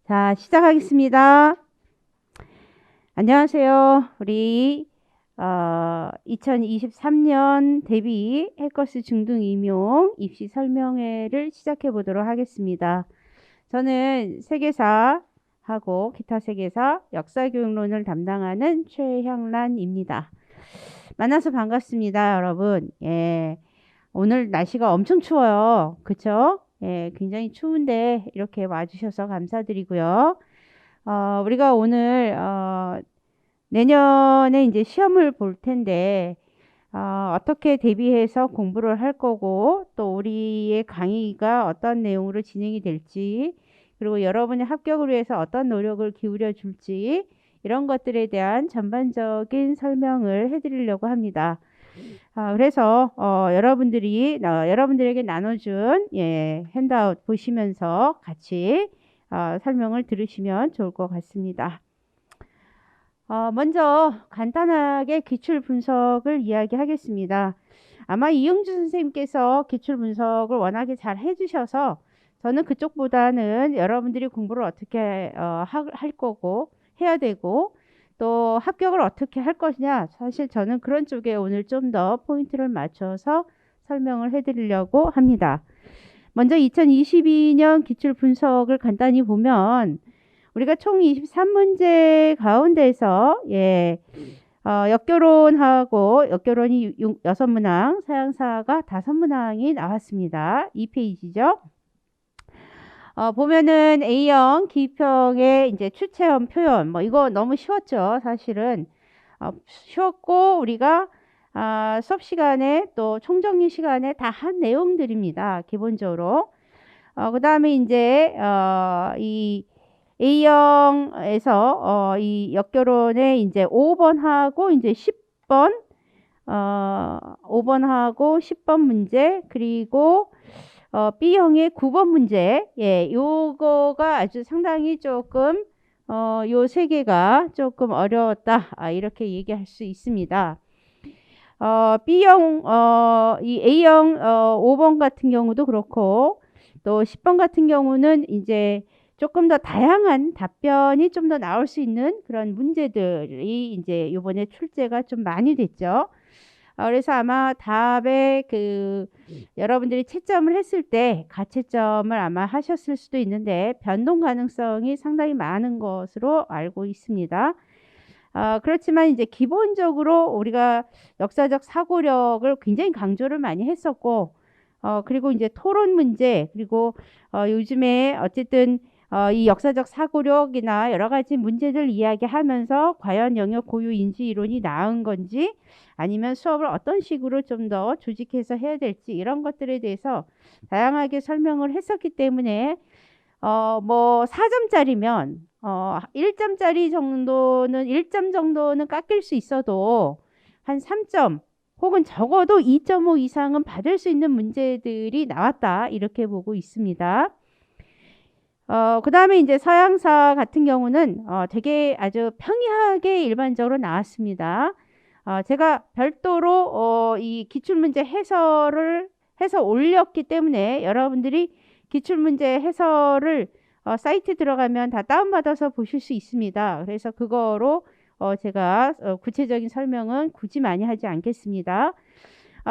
자, 시작하겠습니다. 안녕하세요. 우리 2023년 대비 해커스 중등 임용 입시 설명회를 시작해 보도록 하겠습니다. 저는 세계사하고 기타 세계사 역사교육론을 담당하는 최향란입니다. 만나서 반갑습니다, 여러분. 예, 오늘 날씨가 엄청 추워요. 그쵸? 예, 굉장히 추운데 이렇게 와주셔서 감사드리고요. 우리가 오늘 내년에 이제 시험을 볼 텐데 어떻게 대비해서 공부를 할 거고 또 우리의 강의가 어떤 내용으로 진행이 될지 그리고 여러분의 합격을 위해서 어떤 노력을 기울여 줄지 이런 것들에 대한 전반적인 설명을 해드리려고 합니다. 그래서 여러분들에게 나눠준 핸드아웃 보시면서 같이 설명을 들으시면 좋을 것 같습니다. 먼저 간단하게 기출 분석을 이야기하겠습니다. 아마 이영주 선생님께서 기출 분석을 워낙에 잘 해주셔서 저는 그쪽보다는 여러분들이 공부를 어떻게 할 거고 해야 되고 또 합격을 어떻게 할 것이냐 사실 저는 그런 쪽에 오늘 좀 더 포인트를 맞춰서 설명을 해드리려고 합니다. 먼저 2022년 기출 분석을 간단히 보면 우리가 총 23문제 가운데서 역결혼이 6문항, 사양사가 5문항이 나왔습니다. 2페이지죠. 보면은 A형 기평의 이제 추체험 표현 이거 너무 쉬웠죠. 사실은 쉬웠고 우리가 수업 시간에 또 총정리 시간에 다 한 내용들입니다. 기본적으로. 그 다음에 이제 이 A형에서 이 역결혼에 이제 5번하고 이제 10번 5번하고 10번 문제 그리고 B형의 9번 문제 요거가 아주 상당히 조금 요 세 개가 조금 어려웠다 이렇게 얘기할 수 있습니다. B형 이 A형 5번 같은 경우도 그렇고 또 10번 같은 경우는 이제 조금 더 다양한 답변이 좀 더 나올 수 있는 그런 문제들이 이제 이번에 출제가 좀 많이 됐죠. 그래서 아마 답에 여러분들이 채점을 했을 때 가채점을 아마 하셨을 수도 있는데 변동 가능성이 상당히 많은 것으로 알고 있습니다. 그렇지만 이제 기본적으로 우리가 역사적 사고력을 굉장히 강조를 많이 했었고 그리고 이제 토론 문제 그리고 요즘에 어쨌든 이 역사적 사고력이나 여러 가지 문제들 이야기하면서 과연 영역 고유 인지 이론이 나은 건지 아니면 수업을 어떤 식으로 좀 더 조직해서 해야 될지 이런 것들에 대해서 다양하게 설명을 했었기 때문에 4점짜리면 1점짜리 정도는 1점 정도는 깎일 수 있어도 한 3점 혹은 적어도 2.5 이상은 받을 수 있는 문제들이 나왔다 이렇게 보고 있습니다. 그 다음에 이제 서양사 같은 경우는 되게 아주 평이하게 일반적으로 나왔습니다. 제가 별도로 이 기출문제 해설을 해서 올렸기 때문에 여러분들이 기출문제 해설을 사이트 들어가면 다 다운받아서 보실 수 있습니다. 그래서 그거로 제가 구체적인 설명은 굳이 많이 하지 않겠습니다.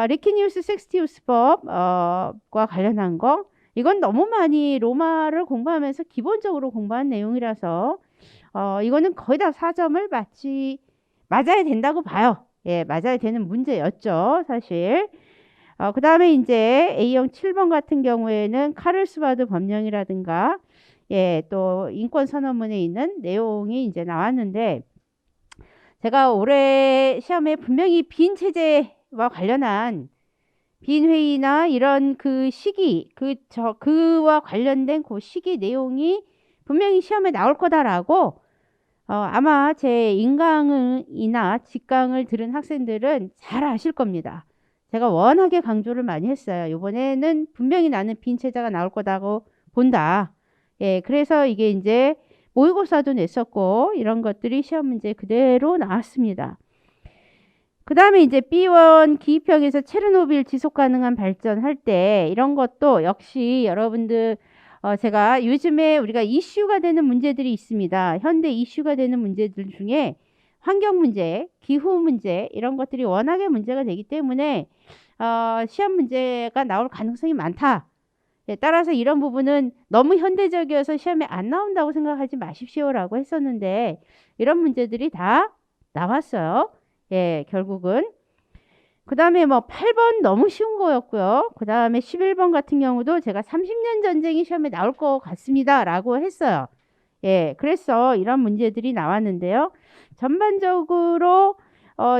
리키니우스 섹스티우스법과 관련한 거 이건 너무 많이 로마를 공부하면서 기본적으로 공부한 내용이라서 이거는 거의 다 4점을 맞아야 된다고 봐요. 예, 맞아야 되는 문제였죠, 사실. 그 다음에 이제 A형 7번 같은 경우에는 카를스바드 법령이라든가 또 인권선언문에 있는 내용이 이제 나왔는데 제가 올해 시험에 분명히 빈 체제와 관련한 빈 회의나 이런 그 시기 그와 관련된 그 시기 내용이 분명히 시험에 나올 거다라고 아마 제 인강이나 직강을 들은 학생들은 잘 아실 겁니다. 제가 워낙에 강조를 많이 했어요. 이번에는 분명히 나는 빈 체제가 나올 거다고 본다. 그래서 이게 이제 모의고사도 냈었고 이런 것들이 시험 문제 그대로 나왔습니다. 그 다음에 이제 B1 기입형에서 체르노빌 지속 가능한 발전할 때 이런 것도 역시 여러분들 제가 요즘에 우리가 이슈가 되는 문제들이 있습니다. 현대 이슈가 되는 문제들 중에 환경 문제, 기후 문제 이런 것들이 워낙에 문제가 되기 때문에 시험 문제가 나올 가능성이 많다. 예, 따라서 이런 부분은 너무 현대적이어서 시험에 안 나온다고 생각하지 마십시오라고 했었는데 이런 문제들이 다 나왔어요. 예, 결국은. 그 다음에 뭐 8번 너무 쉬운 거였고요. 그 다음에 11번 같은 경우도 제가 30년 전쟁이 시험에 나올 것 같습니다 라고 했어요. 예, 그래서 이런 문제들이 나왔는데요. 전반적으로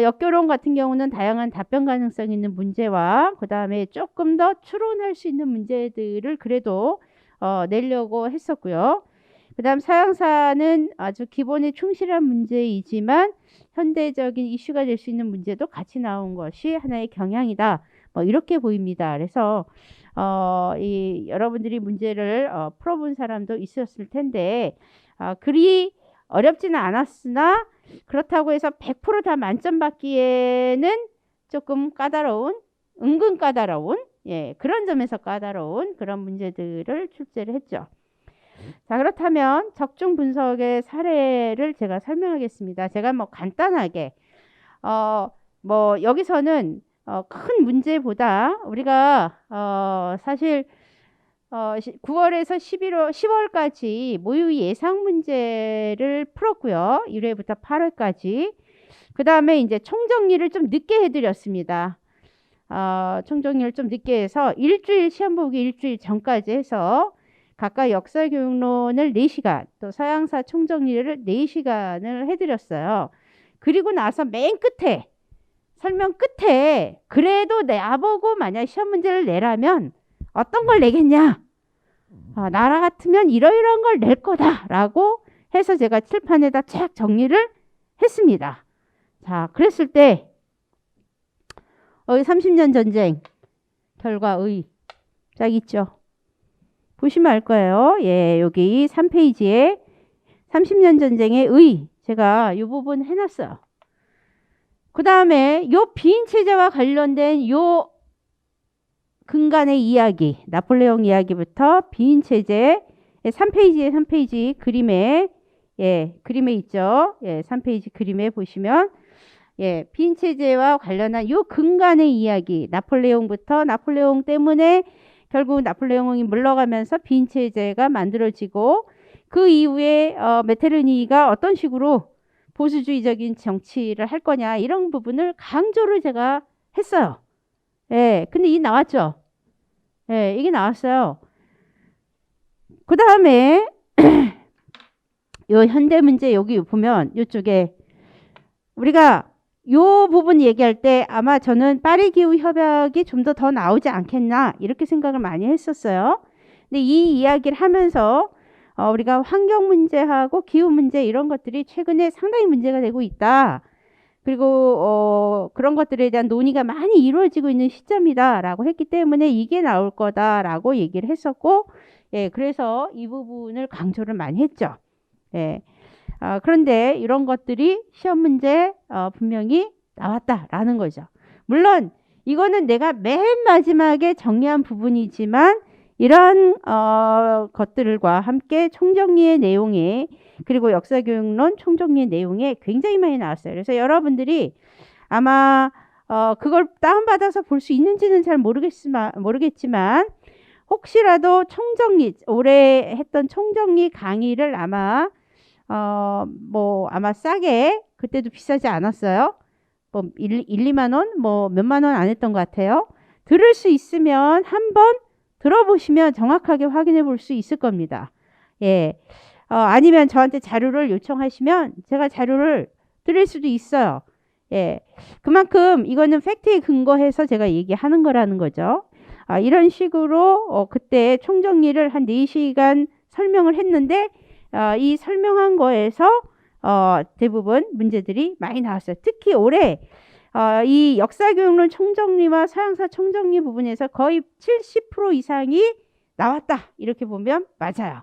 역교론 같은 경우는 다양한 답변 가능성 있는 문제와 그 다음에 조금 더 추론할 수 있는 문제들을 그래도 내려고 했었고요. 그 다음 사양사는 아주 기본에 충실한 문제이지만 현대적인 이슈가 될 수 있는 문제도 같이 나온 것이 하나의 경향이다. 뭐 이렇게 보입니다. 그래서 여러분들이 문제를 풀어본 사람도 있었을 텐데 그리 어렵지는 않았으나 그렇다고 해서 100%다 만점 받기에는 조금 까다로운, 은근 까다로운, 예, 그런 점에서 까다로운 그런 문제들을 출제를 했죠. 자, 그렇다면 적중 분석의 사례를 제가 설명하겠습니다. 제가 뭐 간단하게 뭐 여기서는 큰 문제보다 우리가 사실 9월에서 10월까지 모의 예상 문제를 풀었고요. 1회부터 8회까지. 그 다음에 이제 총정리를 좀 늦게 해드렸습니다. 총정리를 좀 늦게 해서 일주일 시험 보기 일주일 전까지 해서 각각 역사교육론을 4시간, 또 서양사 총정리를 4시간을 해드렸어요. 그리고 나서 맨 끝에, 설명 끝에 그래도 나보고 만약 시험 문제를 내라면 어떤 걸 내겠냐? 나라 같으면 이러이러한 걸 낼 거다 라고 해서 제가 칠판에다 쫙 정리를 했습니다. 자, 그랬을 때 30년 전쟁 결과의 쫙 있죠. 보시면 알 거예요. 예, 여기 3페이지에 30년 전쟁의 의 제가 이 부분 해놨어요. 그 다음에 요 비인체제와 관련된 요 근간의 이야기, 나폴레옹 이야기부터 비인체제 3페이지 그림에 그림에 있죠. 예, 3페이지 그림에 보시면 예, 비인체제와 관련한 요 근간의 이야기, 나폴레옹부터 나폴레옹 때문에 결국 나폴레옹이 물러가면서 비인체제가 만들어지고 그 이후에 메테르니가 어떤 식으로 보수주의적인 정치를 할 거냐 이런 부분을 강조를 제가 했어요. 예, 근데 이 나왔죠. 예, 이게 나왔어요. 그 다음에 요 현대 문제 여기 보면 이쪽에 우리가 요 부분 얘기할 때 아마 저는 파리 기후 협약이 좀 더 나오지 않겠나 이렇게 생각을 많이 했었어요. 근데 이 이야기를 하면서 우리가 환경 문제하고 기후 문제 이런 것들이 최근에 상당히 문제가 되고 있다. 그리고 그런 것들에 대한 논의가 많이 이루어지고 있는 시점이다라고 했기 때문에 이게 나올 거다라고 얘기를 했었고, 예, 그래서 이 부분을 강조를 많이 했죠. 예. 그런데 이런 것들이 시험 문제 분명히 나왔다라는 거죠. 물론 이거는 내가 맨 마지막에 정리한 부분이지만 이런 것들과 함께 총정리의 내용에 그리고 역사교육론 총정리의 내용에 굉장히 많이 나왔어요. 그래서 여러분들이 아마 그걸 다운받아서 볼 수 있는지는 잘 모르겠지만 혹시라도 총정리 올해 했던 총정리 강의를 아마 아마 싸게 그때도 비싸지 않았어요. 뭐 1, 2만 원, 뭐 몇만 원 안 했던 것 같아요. 들을 수 있으면 한번 들어보시면 정확하게 확인해 볼 수 있을 겁니다. 예. 아니면 저한테 자료를 요청하시면 제가 자료를 드릴 수도 있어요. 예. 그만큼 이거는 팩트에 근거해서 제가 얘기하는 거라는 거죠. 이런 식으로 그때 총정리를 한 4시간 설명을 했는데 이 설명한 거에서 대부분 문제들이 많이 나왔어요. 특히 올해 이 역사교육론 총정리와 서양사 총정리 부분에서 거의 70% 이상이 나왔다. 이렇게 보면 맞아요.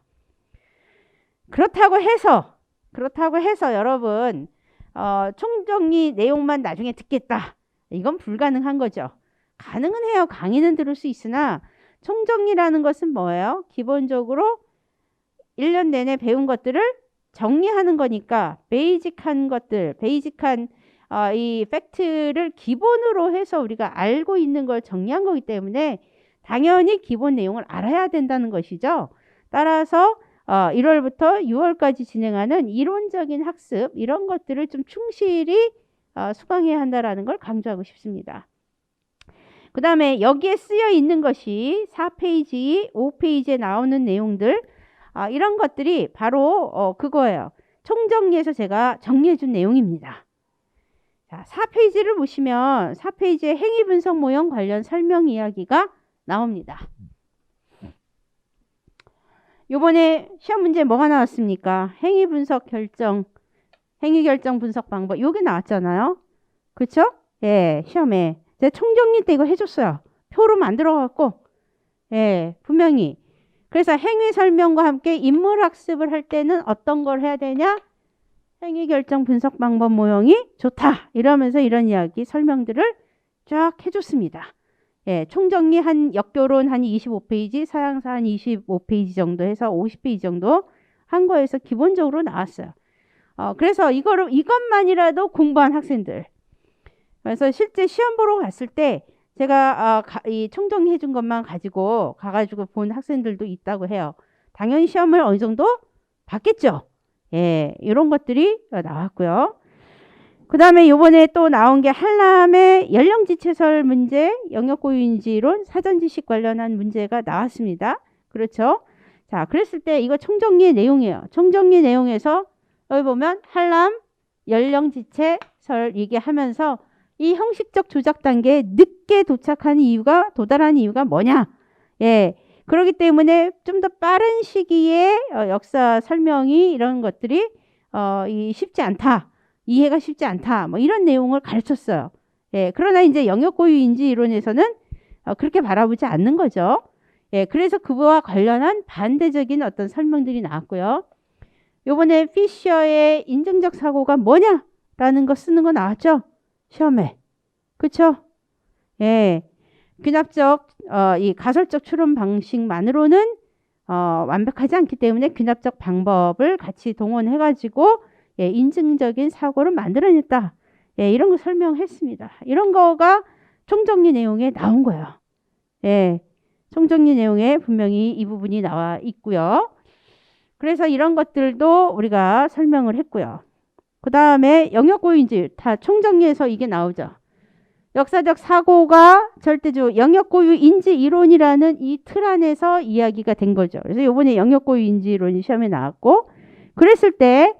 그렇다고 해서 여러분 총정리 내용만 나중에 듣겠다. 이건 불가능한 거죠. 가능은 해요. 강의는 들을 수 있으나 총정리라는 것은 뭐예요? 기본적으로 1년 내내 배운 것들을 정리하는 거니까 베이직한 것들, 베이직한 이 팩트를 기본으로 해서 우리가 알고 있는 걸 정리한 거기 때문에 당연히 기본 내용을 알아야 된다는 것이죠. 따라서 1월부터 6월까지 진행하는 이론적인 학습 이런 것들을 좀 충실히 수강해야 한다라는 걸 강조하고 싶습니다. 그 다음에 여기에 쓰여 있는 것이 4페이지, 5페이지에 나오는 내용들 이런 것들이 바로 그거예요. 총정리해서 제가 정리해 준 내용입니다. 자, 4페이지를 보시면 4페이지에 행위분석 모형 관련 설명 이야기가 나옵니다. 요번에 시험 문제 뭐가 나왔습니까? 행위분석 결정, 행위결정 분석 방법 요게 나왔잖아요. 그쵸? 예, 시험에 제가 총정리 때 이거 해줬어요. 표로 만들어갖고 예, 분명히. 그래서 행위 설명과 함께 인물 학습을 할 때는 어떤 걸 해야 되냐? 행위결정 분석 방법 모형이 좋다. 이러면서 이런 이야기 설명들을 쫙 해줬습니다. 예, 총정리 한 역교론 한 25페이지, 사양사 한 25페이지 정도 해서 50페이지 정도 한 거에서 기본적으로 나왔어요. 그래서 이것만이라도 공부한 학생들. 그래서 실제 시험 보러 갔을 때 제가 이 총정리 해준 것만 가지고 가가지고 본 학생들도 있다고 해요. 당연히 시험을 어느 정도 봤겠죠. 예, 이런 것들이 나왔고요. 그 다음에 요번에 또 나온 게 한람의 연령지체설 문제, 영역고유인지론, 사전지식 관련한 문제가 나왔습니다. 그렇죠? 자, 그랬을 때 이거 총정리의 내용이에요. 총정리 내용에서 여기 보면 한람, 연령지체설 얘기하면서 이 형식적 조작 단계에 늦게 도달하는 이유가 뭐냐? 예. 그렇기 때문에 좀 더 빠른 시기에 역사 설명이 이런 것들이 쉽지 않다. 이해가 쉽지 않다. 뭐 이런 내용을 가르쳤어요. 예. 그러나 이제 영역고유인지 이론에서는 그렇게 바라보지 않는 거죠. 예. 그래서 그와 관련한 반대적인 어떤 설명들이 나왔고요. 요번에 피셔의 인증적 사고가 뭐냐라는 거 쓰는 거 나왔죠? 시험에. 그쵸? 예. 귀납적, 이 가설적 추론 방식만으로는 완벽하지 않기 때문에 귀납적 방법을 같이 동원해가지고 예, 인증적인 사고를 만들어냈다. 예, 이런 거 설명했습니다. 이런 거가 총정리 내용에 나온 거예요. 예, 총정리 내용에 분명히 이 부분이 나와 있고요. 그래서 이런 것들도 우리가 설명을 했고요. 그 다음에 영역고유인지 다 총정리해서 이게 나오죠. 역사적 사고가 절대적 영역고유인지 이론이라는 이 틀 안에서 이야기가 된 거죠. 그래서 이번에 영역고유인지 이론이 시험에 나왔고 그랬을 때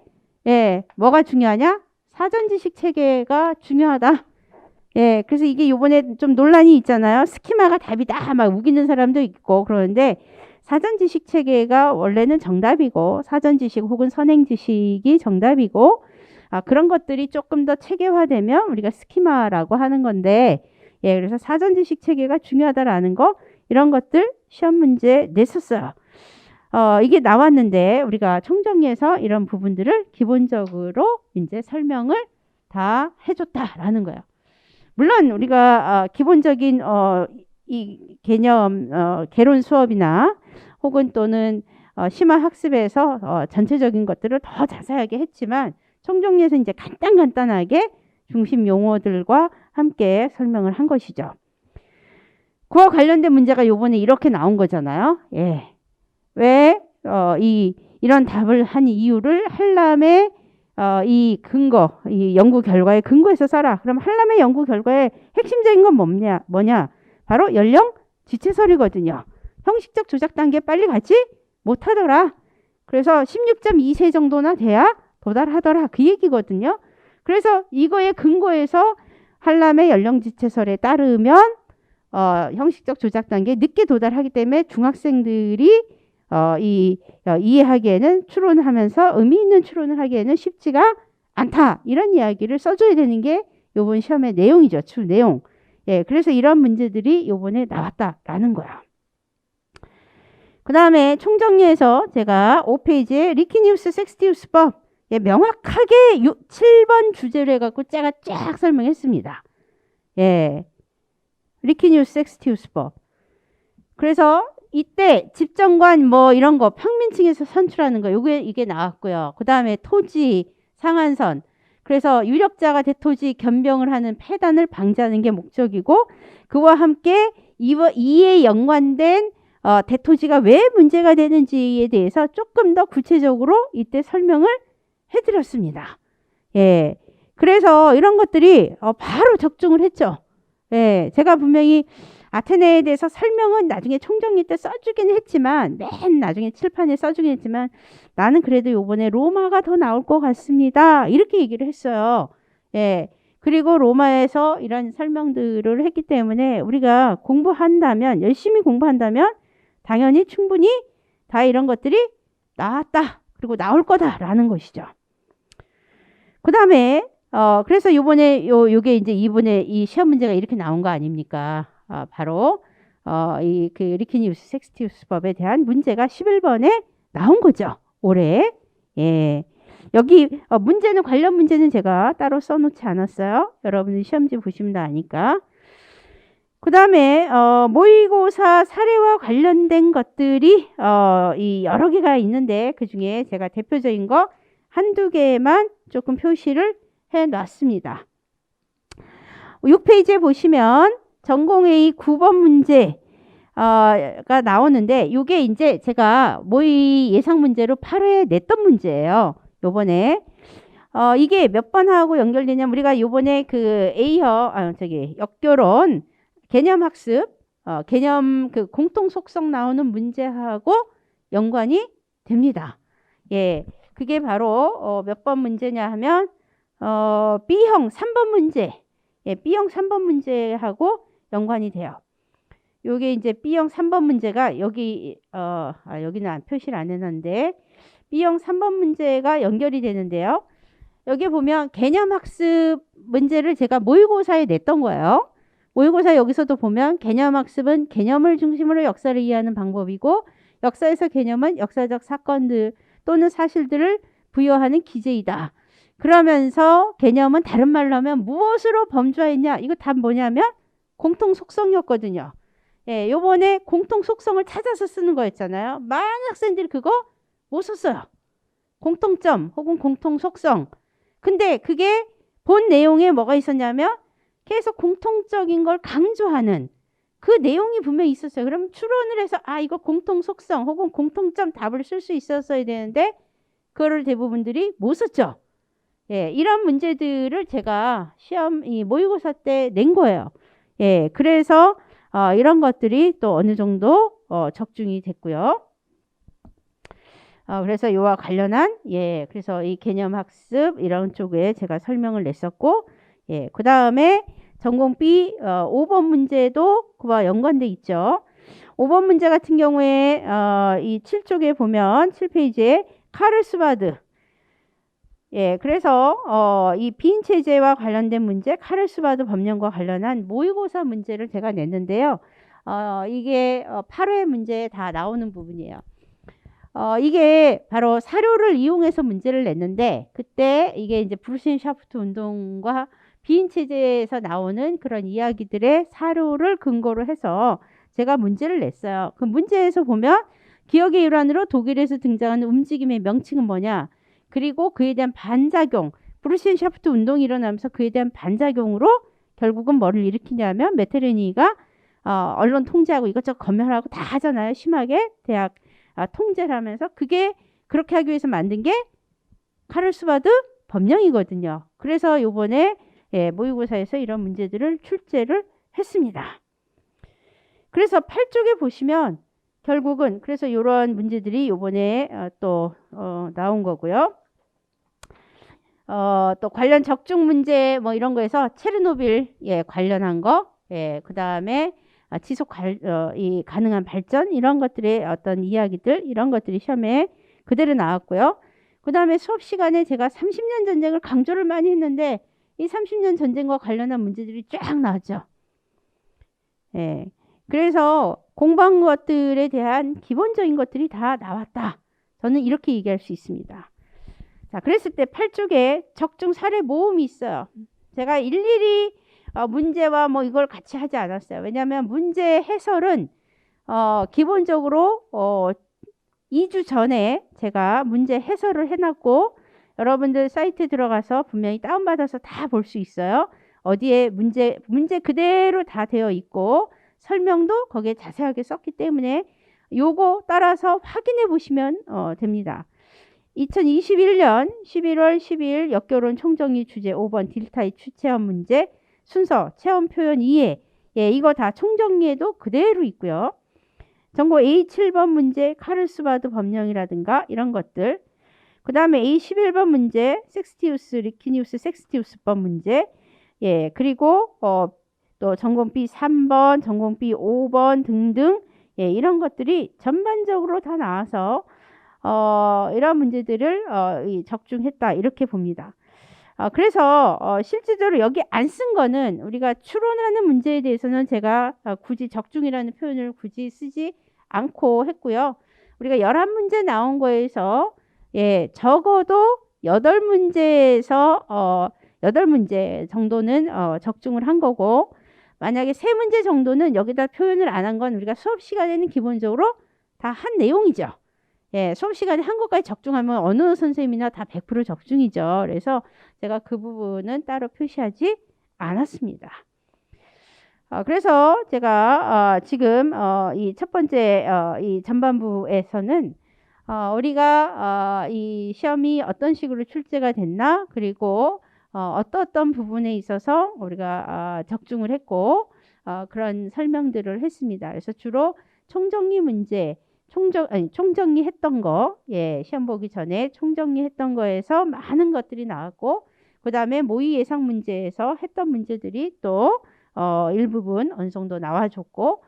예, 뭐가 중요하냐? 사전지식 체계가 중요하다. 예, 그래서 이게 이번에 좀 논란이 있잖아요. 스키마가 답이다 막 우기는 사람도 있고 그러는데 사전지식 체계가 원래는 정답이고 사전지식 혹은 선행지식이 정답이고 그런 것들이 조금 더 체계화되면 우리가 스키마라고 하는 건데 예, 그래서 사전지식 체계가 중요하다라는 거 이런 것들 시험 문제 냈었어요. 이게 나왔는데 우리가 총정리해서 이런 부분들을 기본적으로 이제 설명을 다 해줬다라는 거예요. 물론 우리가 기본적인 이 개념 개론 수업이나 혹은 또는 심화 학습에서 전체적인 것들을 더 자세하게 했지만 총정리해서 이제 간단하게 중심 용어들과 함께 설명을 한 것이죠. 그와 관련된 문제가 요번에 이렇게 나온 거잖아요. 예. 왜 이런 답을 한 이유를 한람의 이 근거, 이 연구 결과에 근거해서 써라. 그럼 한람의 연구 결과의 핵심적인 건 뭐냐? 바로 연령 지체설이거든요. 형식적 조작 단계 빨리 가지 못하더라. 그래서 16.2세 정도나 돼야 도달하더라. 그 얘기거든요. 그래서 이거에 근거해서 한람의 연령지체설에 따르면 형식적 조작 단계에 늦게 도달하기 때문에 중학생들이 이해하기에는 추론하면서 의미 있는 추론을 하기에는 쉽지가 않다. 이런 이야기를 써줘야 되는 게 요번 시험의 내용이죠. 주 내용. 예, 그래서 이런 문제들이 요번에 나왔다라는 거야. 그 다음에 총정리해서 제가 5페이지에 리키니우스 섹스티우스법 예, 명확하게 7번 주제를 해갖고 제가 쫙 설명했습니다. 예, 리키니우스 섹스티우스법. 그래서 이때 집정관 뭐 이런 거 평민층에서 선출하는 거 이게 나왔고요. 그 다음에 토지 상한선. 그래서 유력자가 대토지 겸병을 하는 폐단을 방지하는 게 목적이고 그와 함께 이에 연관된 대토지가 왜 문제가 되는지에 대해서 조금 더 구체적으로 이때 설명을 해드렸습니다. 예. 그래서 이런 것들이 바로 적중을 했죠. 예. 제가 분명히 아테네에 대해서 설명은 나중에 총정리 때 써주긴 했지만 맨 나중에 칠판에 써주긴 했지만 나는 그래도 요번에 로마가 더 나올 것 같습니다. 이렇게 얘기를 했어요. 예. 그리고 로마에서 이런 설명들을 했기 때문에 우리가 공부한다면 열심히 공부한다면 당연히 충분히 다 이런 것들이 나왔다. 그리고 나올 거다라는 것이죠. 그 다음에 그래서 요게 이제 이번에 이 시험 문제가 이렇게 나온 거 아닙니까? 바로 그 리키니우스 섹스티우스법에 대한 문제가 11번에 나온 거죠. 올해. 예. 여기 문제는 관련 문제는 제가 따로 써놓지 않았어요. 여러분들 시험지 보시면 다 아니까. 그 다음에 모의고사 사례와 관련된 것들이 이 여러 개가 있는데 그 중에 제가 대표적인 거 한두 개만 조금 표시를 해놨습니다. 6페이지에 보시면 전공A 9번 문제가 나오는데 이게 이제 제가 모의 예상 문제로 8회에 냈던 문제예요. 요번에 이게 몇 번 하고 연결되냐면 우리가 요번에 그 역결혼 개념학습 개념 그 공통 속성 나오는 문제하고 연관이 됩니다. 예, 그게 바로 몇 번 문제냐 하면 B형 3번 문제. 예, B형 3번 문제하고 연관이 돼요. 요게 이제 B형 3번 문제가 여기는 표시를 안 해놨는데 B형 3번 문제가 연결이 되는데요. 여기 보면 개념학습 문제를 제가 모의고사에 냈던 거예요. 모의고사 여기서도 보면 개념학습은 개념을 중심으로 역사를 이해하는 방법이고 역사에서 개념은 역사적 사건들 또는 사실들을 부여하는 기제이다. 그러면서 개념은 다른 말로 하면 무엇으로 범주화했냐? 이거 답 뭐냐면 공통 속성이었거든요. 예, 요번에 공통 속성을 찾아서 쓰는 거였잖아요. 많은 학생들이 그거 못 썼어요. 공통점 혹은 공통 속성. 근데 그게 본 내용에 뭐가 있었냐면 계속 공통적인 걸 강조하는 그 내용이 분명히 있었어요. 그럼 추론을 해서 이거 공통 속성 혹은 공통점 답을 쓸 수 있었어야 되는데 그거를 대부분들이 못 썼죠. 예, 이런 문제들을 제가 이 모의고사 때 낸 거예요. 예, 그래서 이런 것들이 또 어느 정도 적중이 됐고요. 그래서 이와 관련한 그래서 이 개념학습 이런 쪽에 제가 설명을 냈었고 그 다음에 전공 B 5번 문제도 그와 연관돼 있죠. 5번 문제 같은 경우에 이 7쪽에 보면 7페이지에 카를스바드 그래서 이 빈 체제와 관련된 문제 카를스바드 법령과 관련한 모의고사 문제를 제가 냈는데요. 이게 8회 문제에 다 나오는 부분이에요. 이게 바로 사료를 이용해서 문제를 냈는데 그때 이게 이제 브루신 샤프트 운동과 빈 체제에서 나오는 그런 이야기들의 사료를 근거로 해서 제가 문제를 냈어요. 그 문제에서 보면 기억의 일환으로 독일에서 등장하는 움직임의 명칭은 뭐냐? 그리고 그에 대한 반작용, 브루신 샤프트 운동이 일어나면서 그에 대한 반작용으로 결국은 뭐를 일으키냐면 메테르니가 언론 통제하고 이것저것 검열하고 다 하잖아요. 심하게 대학 통제를 하면서 그게 그렇게 하기 위해서 만든 게 카를스바드 법령이거든요. 그래서 요번에 모의고사에서 이런 문제들을 출제를 했습니다. 그래서 8쪽에 보시면 결국은 그래서 이런 문제들이 요번에 또 나온 거고요. 또 관련 적중 문제 뭐 이런 거에서 체르노빌 관련한 거, 그 다음에 지속 가능한 발전 이런 것들의 어떤 이야기들 이런 것들이 시험에 그대로 나왔고요. 그 다음에 수업 시간에 제가 30년 전쟁을 강조를 많이 했는데 이 30년 전쟁과 관련한 문제들이 쫙 나왔죠. 그래서 공부한 것들에 대한 기본적인 것들이 다 나왔다. 저는 이렇게 얘기할 수 있습니다. 자, 그랬을 때 8쪽에 적중 사례 모음이 있어요. 제가 일일이 문제와 뭐 이걸 같이 하지 않았어요. 왜냐하면 문제 해설은 기본적으로 2주 전에 제가 문제 해설을 해놨고 여러분들 사이트 들어가서 분명히 다운받아서 다 볼 수 있어요. 어디에 문제 그대로 다 되어 있고 설명도 거기에 자세하게 썼기 때문에 요거 따라서 확인해 보시면 됩니다. 2021년 11월 12일 역결혼 총정리 주제 5번 딜타입 추체험 문제 순서 체험 표현 이해 이거 다 총정리에도 그대로 있고요. 정보 A7번 문제 카를스바드 법령이라든가 이런 것들 그 다음에 A11번 문제 섹스티우스 리키니우스 섹스티우스법 문제 그리고 또 전공 B 3번 전공 B 5번 등등 이런 것들이 전반적으로 다 나와서 이런 문제들을 적중했다 이렇게 봅니다. 그래서 실질적으로 여기 안 쓴 거는 우리가 추론하는 문제에 대해서는 제가 굳이 적중이라는 표현을 굳이 쓰지 않고 했고요. 우리가 11문제 나온 거에서 적어도 8문제에서 8문제 정도는 적중을 한 거고 만약에 3문제 정도는 여기다 표현을 안 한 건 우리가 수업 시간에는 기본적으로 다 한 내용이죠. 수업 시간에 한 것까지 적중하면 어느 선생님이나 다 100% 적중이죠. 그래서 제가 그 부분은 따로 표시하지 않았습니다. 그래서 제가 지금 이 첫 번째 이 전반부에서는 우리가 이 시험이 어떤 식으로 출제가 됐나 그리고 어떤 부분에 있어서 우리가 적중을 했고 그런 설명들을 했습니다. 그래서 주로 총정리 문제 총정리했던 거, 시험 보기 전에 총정리했던 거에서 많은 것들이 나왔고, 그 다음에 모의 예상 문제에서 했던 문제들이 또 일부분 어느 정도 나와줬고,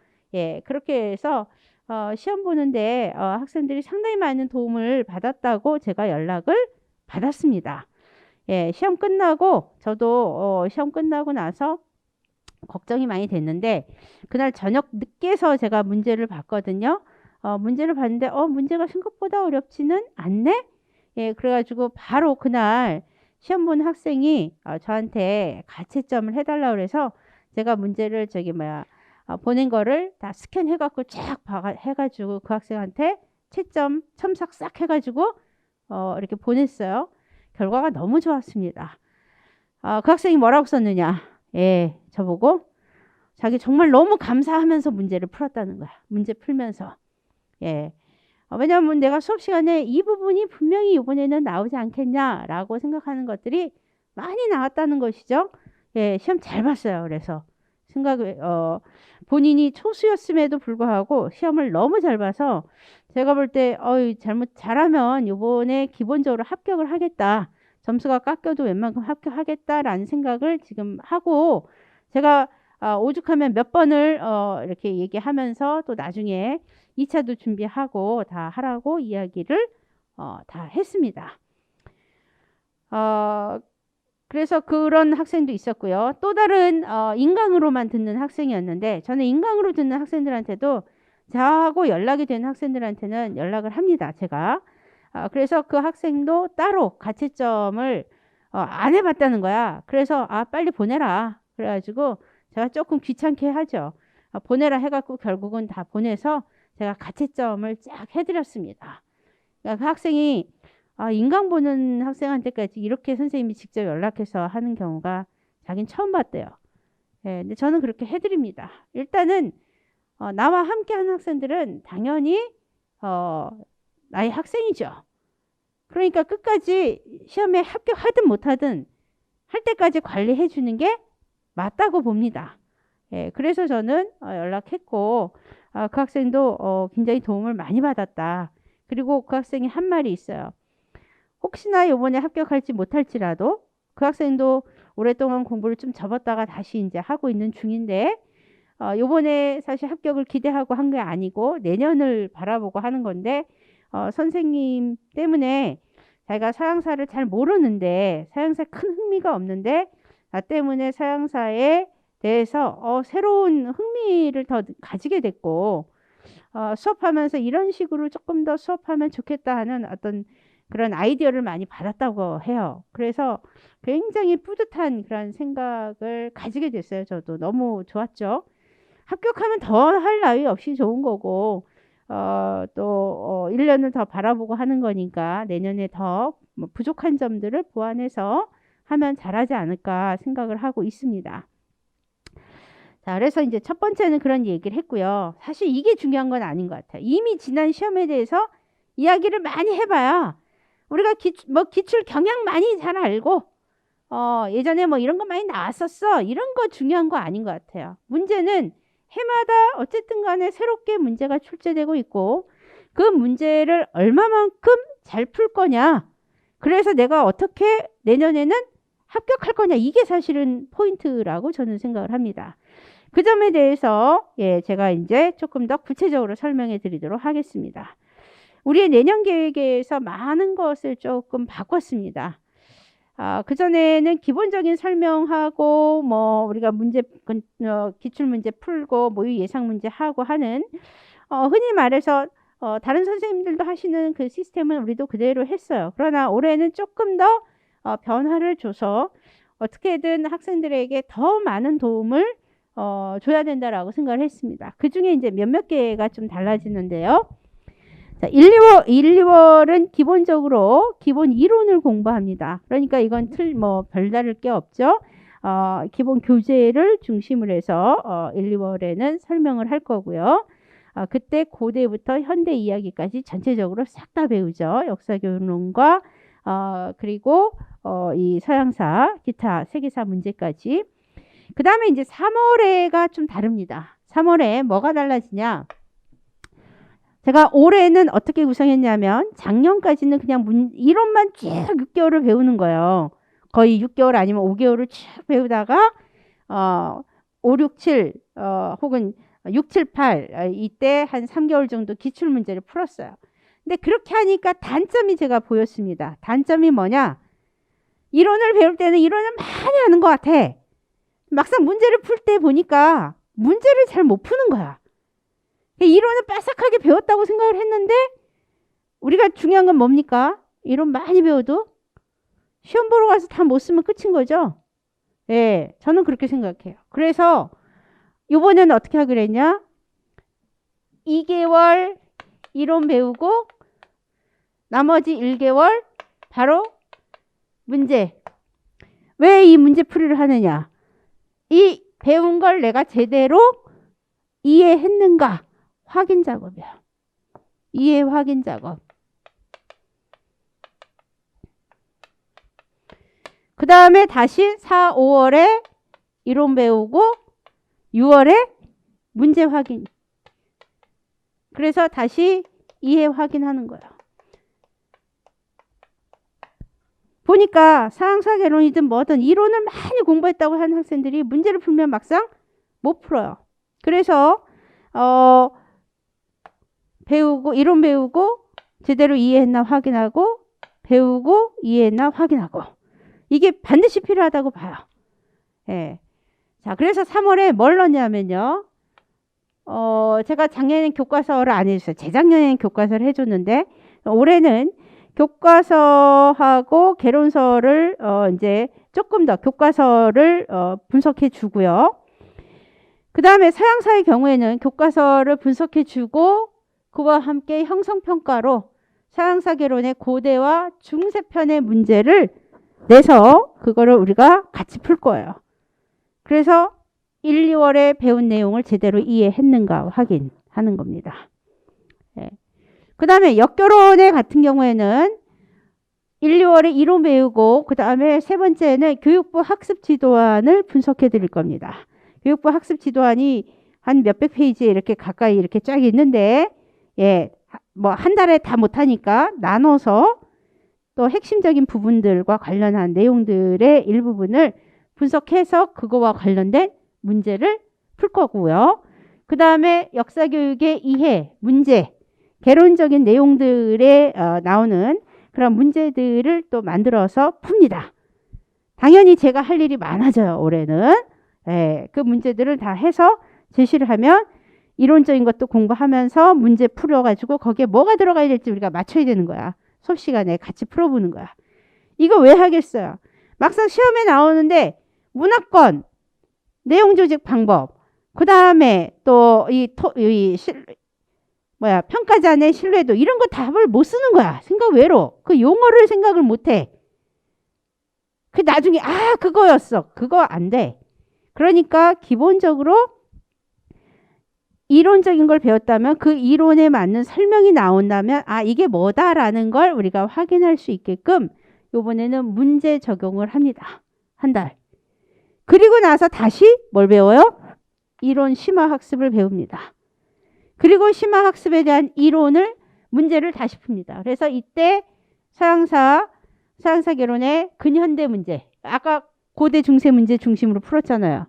그렇게 해서 시험 보는데 학생들이 상당히 많은 도움을 받았다고 제가 연락을 받았습니다. 시험 끝나고 저도 시험 끝나고 나서 걱정이 많이 됐는데 그날 저녁 늦게서 제가 문제를 봤거든요. 문제를 봤는데 문제가 생각보다 어렵지는 않네. 그래가지고 바로 그날 시험 본 학생이 저한테 가채점을 해달라고 그래서 제가 문제를 보낸 거를 다 스캔해갖고 쫙 해가지고 그 학생한테 채점 첨삭 싹 해가지고 이렇게 보냈어요. 결과가 너무 좋았습니다. 그 학생이 뭐라고 썼느냐? 저보고 자기 정말 너무 감사하면서 문제를 풀었다는 거야. 문제 풀면서. 왜냐하면 내가 수업 시간에 이 부분이 분명히 이번에는 나오지 않겠냐라고 생각하는 것들이 많이 나왔다는 것이죠. 시험 잘 봤어요. 그래서 본인이 초수였음에도 불구하고 시험을 너무 잘 봐서 제가 볼 때 잘하면 이번에 기본적으로 합격을 하겠다. 점수가 깎여도 웬만큼 합격하겠다라는 생각을 지금 하고 제가 오죽하면 몇 번을 이렇게 얘기하면서 또 나중에 2차도 준비하고 다 하라고 이야기를 다 했습니다. 그래서 그런 학생도 있었고요. 또 다른 인강으로만 듣는 학생이었는데 저는 인강으로 듣는 학생들한테도 저하고 연락이 된 학생들한테는 연락을 합니다. 제가. 그래서 그 학생도 따로 가채점을 안 해봤다는 거야. 그래서 빨리 보내라. 그래가지고 제가 조금 귀찮게 하죠. 보내라 해갖고 결국은 다 보내서 제가 가채점을 쫙 해드렸습니다. 그러니까 그 학생이 인강 보는 학생한테까지 이렇게 선생님이 직접 연락해서 하는 경우가 자긴 처음 봤대요. 근데 저는 그렇게 해드립니다. 일단은 나와 함께 하는 학생들은 당연히 나의 학생이죠. 그러니까 끝까지 시험에 합격하든 못하든 할 때까지 관리해 주는 게 맞다고 봅니다. 그래서 저는 연락했고 그 학생도 굉장히 도움을 많이 받았다. 그리고 그 학생이 한 말이 있어요. 혹시나 이번에 합격할지 못할지라도 그 학생도 오랫동안 공부를 좀 접었다가 다시 이제 하고 있는 중인데 이번에 사실 합격을 기대하고 한 게 아니고 내년을 바라보고 하는 건데 선생님 때문에 자기가 서양사를 잘 모르는데 서양사에 큰 흥미가 없는데 나 때문에 서양사에 대해서 새로운 흥미를 더 가지게 됐고 수업하면서 이런 식으로 조금 더 수업하면 좋겠다 하는 어떤 그런 아이디어를 많이 받았다고 해요. 그래서 굉장히 뿌듯한 그런 생각을 가지게 됐어요. 저도 너무 좋았죠. 합격하면 더 할 나위 없이 좋은 거고, 1년을 더 바라보고 하는 거니까 내년에 더 뭐 부족한 점들을 보완해서 하면 잘하지 않을까 생각을 하고 있습니다. 자, 그래서 이제 첫 번째는 그런 얘기를 했고요. 사실 이게 중요한 건 아닌 것 같아요. 이미 지난 시험에 대해서 이야기를 많이 해봐야 우리가 기출 경향 많이 잘 알고, 예전에 뭐 이런 거 많이 나왔었어. 이런 거 중요한 거 아닌 것 같아요. 문제는 해마다 어쨌든 간에 새롭게 문제가 출제되고 있고, 그 문제를 얼마만큼 잘 풀 거냐. 그래서 내가 어떻게 내년에는 합격할 거냐. 이게 사실은 포인트라고 저는 생각을 합니다. 그 점에 대해서 제가 이제 조금 더 구체적으로 설명해 드리도록 하겠습니다. 우리의 내년 계획에서 많은 것을 조금 바꿨습니다. 그전에는 기본적인 설명하고 뭐 우리가 기출 문제 풀고 모의 예상 문제 하고 하는 흔히 말해서 다른 선생님들도 하시는 그 시스템은 우리도 그대로 했어요. 그러나 올해는 조금 더 변화를 줘서 어떻게든 학생들에게 더 많은 도움을 줘야 된다라고 생각을 했습니다. 그 중에 이제 몇몇 개가 좀 달라지는데요. 자, 1, 2월은 기본적으로 기본 이론을 공부합니다. 그러니까 이건 별다를 게 없죠. 기본 교재를 중심으로 해서 1, 2월에는 설명을 할 거고요. 그때 고대부터 현대 이야기까지 전체적으로 싹 다 배우죠. 역사교육론과 그리고 이 서양사, 기타 세계사 문제까지. 그 다음에 이제 3월에가 좀 다릅니다. 3월에 뭐가 달라지냐? 제가 올해는 어떻게 구성했냐면 작년까지는 그냥 이론만 쭉 6개월을 배우는 거예요. 거의 6개월 아니면 5개월을 쭉 배우다가 5, 6, 7 혹은 6, 7, 8 이때 한 3개월 정도 기출문제를 풀었어요. 근데 그렇게 하니까 단점이 제가 보였습니다. 단점이 뭐냐? 이론을 배울 때는 이론을 많이 하는 것 같아. 막상 문제를 풀 때 보니까 문제를 잘 못 푸는 거야. 이론은 빠삭하게 배웠다고 생각을 했는데 우리가 중요한 건 뭡니까? 이론 많이 배워도 시험 보러 가서 다 못 쓰면 끝인 거죠. 예, 저는 그렇게 생각해요. 그래서 이번에는 어떻게 하기로 했냐? 2개월 이론 배우고 나머지 1개월 바로 문제. 왜 이 문제풀이를 하느냐? 이 배운 걸 내가 제대로 이해했는가? 확인 작업이야. 이해 확인 작업. 그 다음에 다시 4, 5월에 이론 배우고 6월에 문제 확인. 그래서 다시 이해 확인하는 거예요. 보니까 서양사 개론이든 뭐든 이론을 많이 공부했다고 하는 학생들이 문제를 풀면 막상 못 풀어요. 그래서 이론 배우고 제대로 이해했나 확인하고 배우고 이해했나 확인하고 이게 반드시 필요하다고 봐요. 예. 자, 그래서 3월에 뭘 넣냐면요. 제가 작년에는 교과서를 안 해줬어요. 재작년에는 교과서를 해줬는데 올해는 교과서하고 개론서를 이제 조금 더 교과서를 분석해 주고요. 그 다음에 서양사의 경우에는 교과서를 분석해 주고 그와 함께 형성평가로 서양사 개론의 고대와 중세편의 문제를 내서 그거를 우리가 같이 풀 거예요. 그래서 1, 2월에 배운 내용을 제대로 이해했는가 확인하는 겁니다. 네. 그 다음에 역결혼의 같은 경우에는 1, 2월에 이론 배우고 그 다음에 세 번째는 교육부 학습지도안을 분석해 드릴 겁니다. 교육부 학습지도안이 한 몇백 페이지에 이렇게 가까이 이렇게 쫙 있는데 뭐 한 달에 다 못하니까 나눠서 또 핵심적인 부분들과 관련한 내용들의 일부분을 분석해서 그거와 관련된 문제를 풀 거고요. 그 다음에 역사교육의 이해, 문제, 개론적인 내용들에 나오는 그런 문제들을 또 만들어서 풉니다. 당연히 제가 할 일이 많아져요. 올해는. 그 문제들을 다 해서 제시를 하면 이론적인 것도 공부하면서 문제 풀어가지고 거기에 뭐가 들어가야 될지 우리가 맞춰야 되는 거야. 수업 시간에 같이 풀어보는 거야. 이거 왜 하겠어요? 막상 시험에 나오는데 문학권, 내용 조직 방법, 그 다음에 또 평가자의 신뢰도 이런 거 답을 못 쓰는 거야. 생각 외로. 그 용어를 생각을 못 해. 그 나중에 그거였어. 그거 안 돼. 그러니까 기본적으로 이론적인 걸 배웠다면 그 이론에 맞는 설명이 나온다면 이게 뭐다라는 걸 우리가 확인할 수 있게끔 이번에는 문제 적용을 합니다. 한 달. 그리고 나서 다시 뭘 배워요? 이론 심화 학습을 배웁니다. 그리고 심화 학습에 대한 이론을 문제를 다시 풉니다. 그래서 이때 서양사 개론의 근현대 문제. 아까 고대 중세 문제 중심으로 풀었잖아요.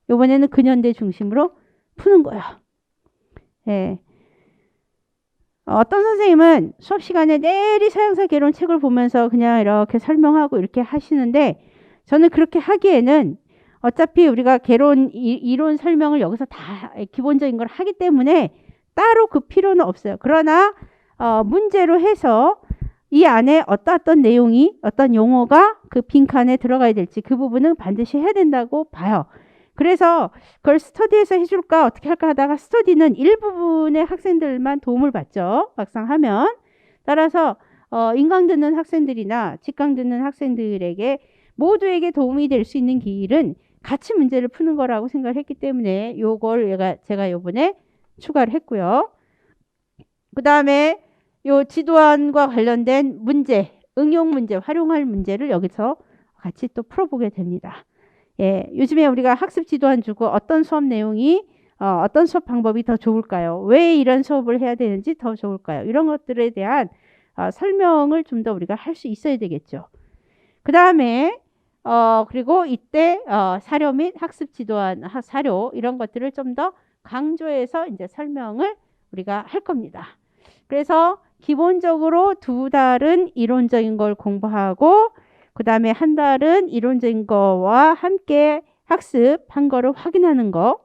이번에는 근현대 중심으로 푸는 거야. 예. 어떤 선생님은 수업 시간에 내리 서양사 개론 책을 보면서 그냥 이렇게 설명하고 이렇게 하시는데 저는 그렇게 하기에는 어차피 우리가 개론 이론 설명을 여기서 다 기본적인 걸 하기 때문에 따로 그 필요는 없어요. 그러나 문제로 해서 이 안에 어떤 내용이 어떤 용어가 그 빈칸에 들어가야 될지 그 부분은 반드시 해야 된다고 봐요. 그래서 그걸 스터디에서 해줄까 어떻게 할까 하다가 스터디는 일부분의 학생들만 도움을 받죠. 막상 하면. 따라서 인강 듣는 학생들이나 직강 듣는 학생들에게 모두에게 도움이 될 수 있는 길은 같이 문제를 푸는 거라고 생각을 했기 때문에 요걸 제가 요번에 추가를 했고요. 그 다음에 요 지도안과 관련된 문제, 응용 문제, 활용할 문제를 여기서 같이 또 풀어보게 됩니다. 예, 요즘에 우리가 학습 지도안 주고 어떤 수업 내용이 어떤 수업 방법이 더 좋을까요? 왜 이런 수업을 해야 되는지 더 좋을까요? 이런 것들에 대한 설명을 좀 더 우리가 할 수 있어야 되겠죠. 그 다음에 그리고 이때 사료 및 학습 지도안 사료 이런 것들을 좀 더 강조해서 이제 설명을 우리가 할 겁니다. 그래서 기본적으로 2달은 이론적인 걸 공부하고 그 다음에 한 달은 이론적인 거와 함께 학습한 거를 확인하는 거.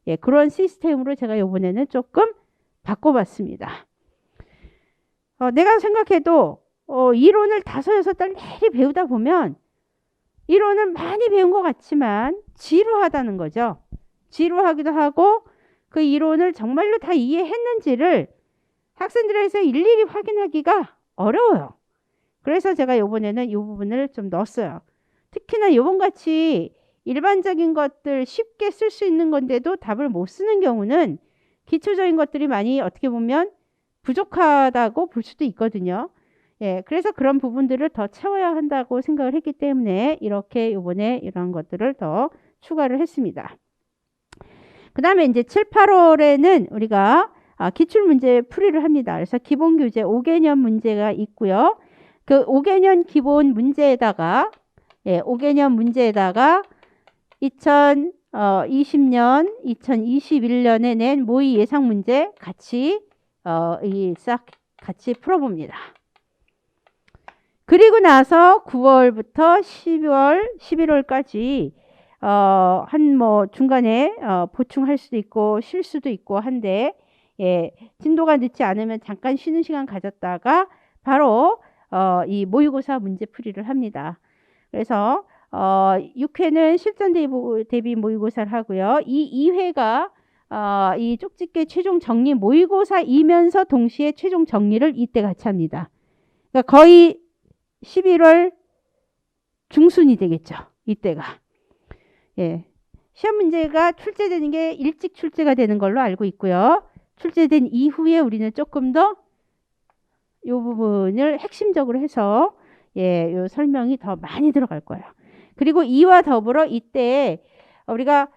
예, 그런 시스템으로 제가 이번에는 조금 바꿔봤습니다. 내가 생각해도 이론을 5, 6달 내리 배우다 보면 이론을 많이 배운 것 같지만 지루하다는 거죠. 지루하기도 하고 그 이론을 정말로 다 이해했는지를 학생들에서 일일이 확인하기가 어려워요. 그래서 제가 이번에는 이 부분을 좀 넣었어요. 특히나 이번같이 일반적인 것들 쉽게 쓸 수 있는 건데도 답을 못 쓰는 경우는 기초적인 것들이 많이 어떻게 보면 부족하다고 볼 수도 있거든요. 예, 그래서 그런 부분들을 더 채워야 한다고 생각을 했기 때문에 이렇게 이번에 이런 것들을 더 추가를 했습니다. 그 다음에 이제 7, 8월에는 우리가 기출문제 풀이를 합니다. 그래서 기본교재 5개년 문제가 있고요. 그 5개년 기본 문제에다가 5개년 문제에다가 2020년, 2021년에 낸 모의 예상 문제 같이 싹 같이 풀어봅니다. 그리고 나서 9월부터 12월, 11월까지 중간에 보충할 수도 있고 쉴 수도 있고 한데 진도가 늦지 않으면 잠깐 쉬는 시간 가졌다가 바로 이 모의고사 문제풀이를 합니다. 그래서 6회는 실전 대비 모의고사를 하고요. 이 2회가 이 쪽집게 최종 정리 모의고사이면서 동시에 최종 정리를 이때 같이 합니다. 그러니까 거의 11월 중순이 되겠죠. 이때가. 예. 시험 문제가 출제되는 게 일찍 출제가 되는 걸로 알고 있고요. 출제된 이후에 우리는 조금 더 이 부분을 핵심적으로 해서 요 설명이 더 많이 들어갈 거예요. 그리고 이와 더불어 이때 우리가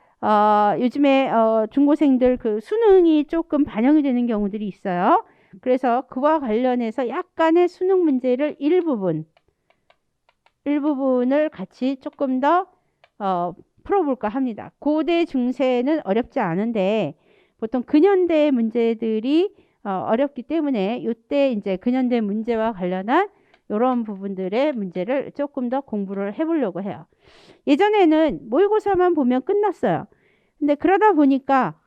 요즘에 중고생들 그 수능이 조금 반영이 되는 경우들이 있어요. 그래서 그와 관련해서 약간의 수능 문제를 일부분을 같이 조금 더 풀어볼까 합니다. 고대 중세는 어렵지 않은데 보통 근현대 문제들이 어렵기 때문에 이때 이제 근현대 문제와 관련한 이런 부분들의 문제를 조금 더 공부를 해보려고 해요. 예전에는 모의고사만 보면 끝났어요. 근데 그러다 보니까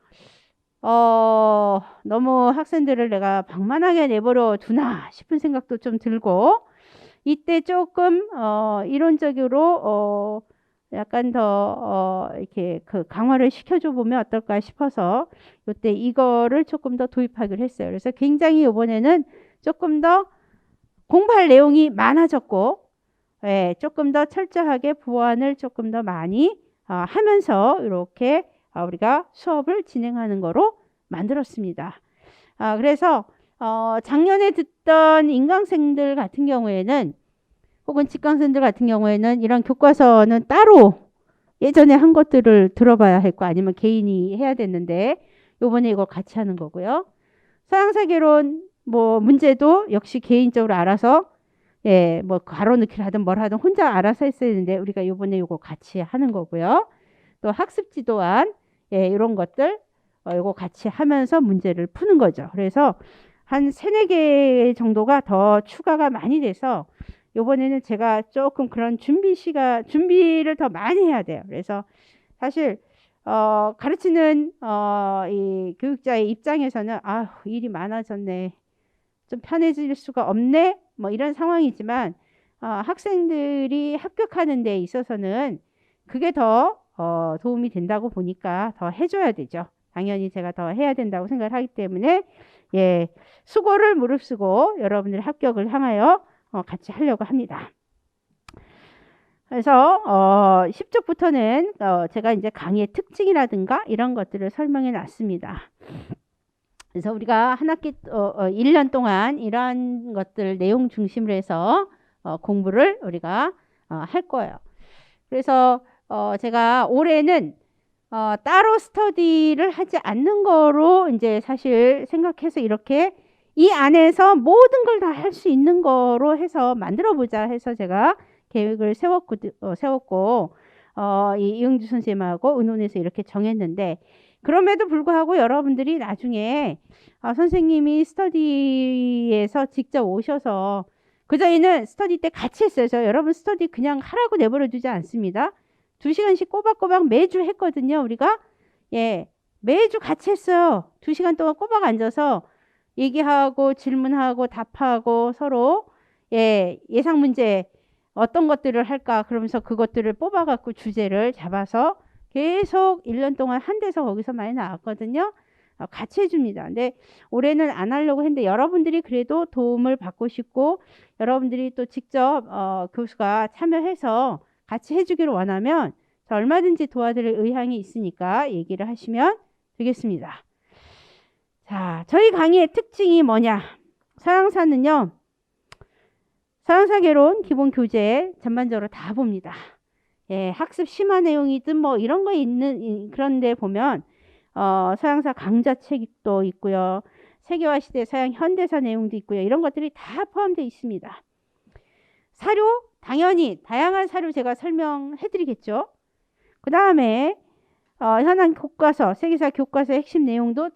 너무 학생들을 내가 방만하게 내버려 두나 싶은 생각도 좀 들고 이때 조금 이론적으로 약간 더 이렇게 그 강화를 시켜줘 보면 어떨까 싶어서 이때 이거를 조금 더 도입하기로 했어요. 그래서 굉장히 이번에는 조금 더 공부할 내용이 많아졌고, 예, 조금 더 철저하게 보완을 조금 더 많이 하면서 이렇게 우리가 수업을 진행하는 거로 만들었습니다. 그래서 작년에 듣던 인강생들 같은 경우에는 혹은 직강생들 같은 경우에는 이런 교과서는 따로 예전에 한 것들을 들어봐야 할 거 아니면 개인이 해야 됐는데 요번에 이걸 같이 하는 거고요. 서양사계론 뭐 문제도 역시 개인적으로 알아서 예, 뭐 가로넣기를 하든 뭘 하든 혼자 알아서 했어야 되는데 우리가 요번에 요거 같이 하는 거고요. 또 학습지 또한 예, 이런 것들 요거 같이 하면서 문제를 푸는 거죠. 그래서 한 3-4개 정도가 더 추가가 많이 돼서 요번에는 제가 조금 그런 준비를 더 많이 해야 돼요. 그래서 사실 가르치는 이 교육자의 입장에서는 일이 많아졌네. 좀 편해질 수가 없네. 뭐 이런 상황이지만 학생들이 합격하는 데 있어서는 그게 더 도움이 된다고 보니까 더 해줘야 되죠. 당연히 제가 더 해야 된다고 생각을 하기 때문에 예, 수고를 무릅쓰고 여러분들의 합격을 향하여 같이 하려고 합니다. 그래서 10쪽부터는 제가 이제 강의의 특징이라든가 이런 것들을 설명해 놨습니다. 그래서 우리가 한 학기 1년 동안 이러한 것들 내용 중심으로 해서 공부를 우리가 할 거예요. 그래서 제가 올해는 따로 스터디를 하지 않는 거로 이제 사실 생각해서 이렇게 이 안에서 모든 걸 다 할 수 있는 거로 해서 만들어 보자 해서 제가 계획을 세웠고 이 이응주 선생님하고 의논해서 이렇게 정했는데 그럼에도 불구하고 여러분들이 나중에 선생님이 스터디에서 직접 오셔서 그전에는 스터디 때 같이 했어요. 저 여러분 스터디 그냥 하라고 내버려 두지 않습니다. 2시간씩 꼬박꼬박 매주 했거든요. 우리가 예, 매주 같이 했어요. 2시간 동안 꼬박 앉아서 얘기하고 질문하고 답하고 서로 예상 문제 어떤 것들을 할까 그러면서 그것들을 뽑아갖고 주제를 잡아서 계속 1년 동안 한 데서 거기서 많이 나왔거든요. 같이 해줍니다. 근데 올해는 안 하려고 했는데 여러분들이 그래도 도움을 받고 싶고 여러분들이 또 직접 교수가 참여해서 같이 해주기를 원하면 얼마든지 도와드릴 의향이 있으니까 얘기를 하시면 되겠습니다. 자, 저희 강의의 특징이 뭐냐? 서양사는요. 서양사계론 기본 교재 전반적으로 다 봅니다. 예, 학습 심화 내용이든 뭐 이런 거 있는 그런데 보면 서양사 강좌 책도 있고요. 세계화 시대 서양 현대사 내용도 있고요. 이런 것들이 다 포함되어 있습니다. 사료 당연히 다양한 사료 제가 설명해 드리겠죠. 그 다음에 현안 교과서 세계사 교과서의 핵심 내용도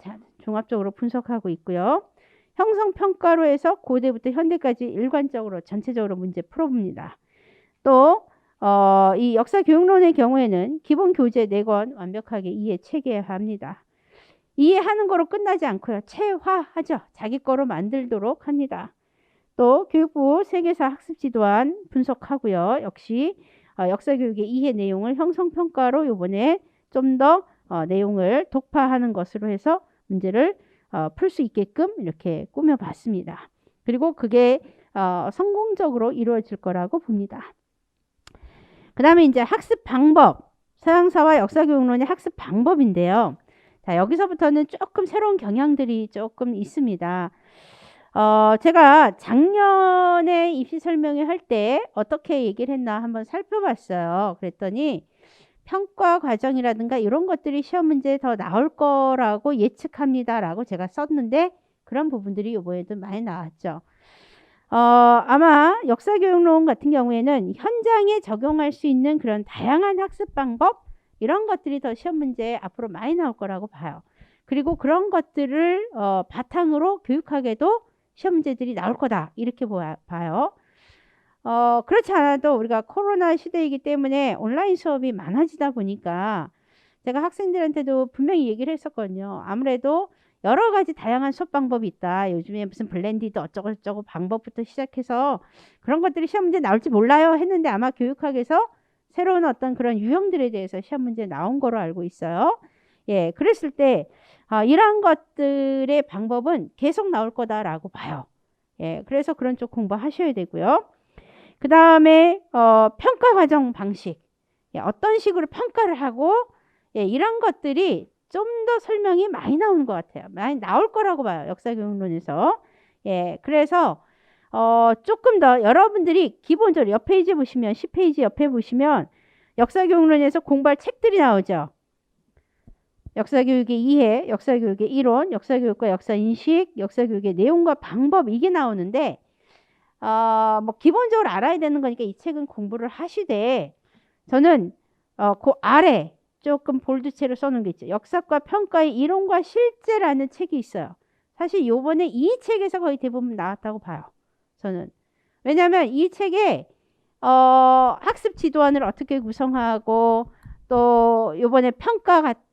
종합적으로 분석하고 있고요. 형성평가로해서 고대부터 현대까지 일관적으로 전체적으로 문제 풀어봅니다. 또 이 역사교육론의 경우에는 기본 교재 4권 완벽하게 이해 체계합니다. 이해하는 거로 끝나지 않고요. 체화하죠. 자기 거로 만들도록 합니다. 또 교육부 세계사 학습지 또한 분석하고요. 역시 역사교육의 이해 내용을 형성평가로 이번에 좀 더 내용을 독파하는 것으로 해서 문제를 풀 수 있게끔 이렇게 꾸며봤습니다. 그리고 그게 성공적으로 이루어질 거라고 봅니다. 그 다음에 이제 학습 방법, 서양사와 역사교육론의 학습 방법인데요. 자, 여기서부터는 조금 새로운 경향들이 조금 있습니다. 제가 작년에 입시 설명회 할 때 어떻게 얘기를 했나 한번 살펴봤어요. 그랬더니 평가 과정이라든가 이런 것들이 시험 문제에 더 나올 거라고 예측합니다. 라고 제가 썼는데 그런 부분들이 이번에도 많이 나왔죠. 아마 역사교육론 같은 경우에는 현장에 적용할 수 있는 그런 다양한 학습 방법 이런 것들이 더 시험 문제에 앞으로 많이 나올 거라고 봐요. 그리고 그런 것들을 바탕으로 교육학에도 시험 문제들이 나올 거다 이렇게 봐요. 그렇지 않아도 우리가 코로나 시대이기 때문에 온라인 수업이 많아지다 보니까 제가 학생들한테도 분명히 얘기를 했었거든요. 아무래도 여러 가지 다양한 수업 방법이 있다. 요즘에 무슨 블렌디드 어쩌고저쩌고 방법부터 시작해서 그런 것들이 시험 문제 나올지 몰라요 했는데 아마 교육학에서 새로운 어떤 그런 유형들에 대해서 시험 문제 나온 거로 알고 있어요. 예, 그랬을 때 이러한 것들의 방법은 계속 나올 거다라고 봐요. 예, 그래서 그런 쪽 공부하셔야 되고요. 그 다음에 평가 과정 방식. 예, 어떤 식으로 평가를 하고 예, 이런 것들이 좀 더 설명이 많이 나오는 것 같아요. 많이 나올 거라고 봐요. 역사교육론에서. 예, 그래서 조금 더 여러분들이 기본적으로 옆 페이지 보시면 10페이지 옆에 보시면 역사교육론에서 공부할 책들이 나오죠. 역사교육의 이해, 역사교육의 이론, 역사교육과 역사인식, 역사교육의 내용과 방법 이게 나오는데 뭐 기본적으로 알아야 되는 거니까 이 책은 공부를 하시되 저는 그 아래 조금 볼드체로 써놓은 게 있죠. 역사과 평가의 이론과 실제라는 책이 있어요. 사실 요번에 이 책에서 거의 대부분 나왔다고 봐요. 저는. 왜냐하면 이 책에 학습 지도안을 어떻게 구성하고 또 요번에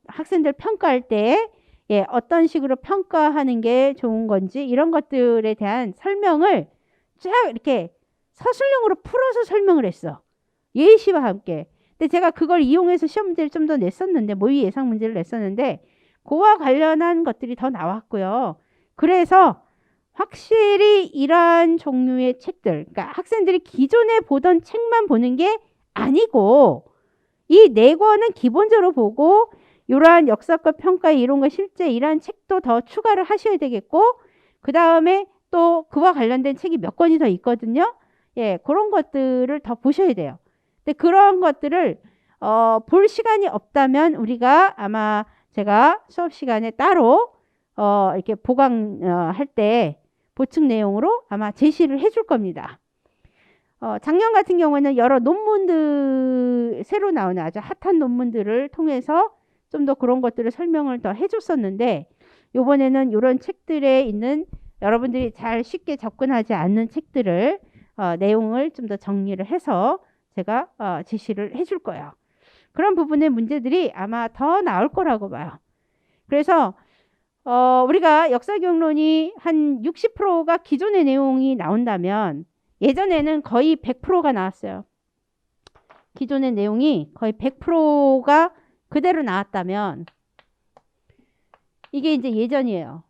학생들 평가할 때 예, 어떤 식으로 평가하는 게 좋은 건지 이런 것들에 대한 설명을 쫙 이렇게 서술형으로 풀어서 설명을 했어. 예시와 함께. 근데 제가 그걸 이용해서 시험 문제를 좀 더 냈었는데 모의 예상 문제를 냈었는데 그와 관련한 것들이 더 나왔고요. 그래서 확실히 이러한 종류의 책들, 그러니까 학생들이 기존에 보던 책만 보는 게 아니고 이 네 권은 기본적으로 보고 이러한 역사과 평가의 이론과 실제 이러한 책도 더 추가를 하셔야 되겠고 그 다음에 또 그와 관련된 책이 몇 권이 더 있거든요. 예, 그런 것들을 더 보셔야 돼요. 근데 그런 것들을 볼 시간이 없다면 우리가 아마 제가 수업 시간에 따로 이렇게 보강할 때 보충 내용으로 아마 제시를 해줄 겁니다. 작년 같은 경우에는 여러 논문들 새로 나오는 아주 핫한 논문들을 통해서 좀 더 그런 것들을 설명을 더 해줬었는데 이번에는 이런 책들에 있는 여러분들이 잘 쉽게 접근하지 않는 책들을 내용을 좀 더 정리를 해서 제가 제시를 해줄 거예요. 그런 부분의 문제들이 아마 더 나올 거라고 봐요. 그래서 우리가 역사교육론이 한 60%가 기존의 내용이 나온다면 예전에는 거의 100%가 나왔어요. 기존의 내용이 거의 100%가 그대로 나왔다면 이게 이제 예전이에요.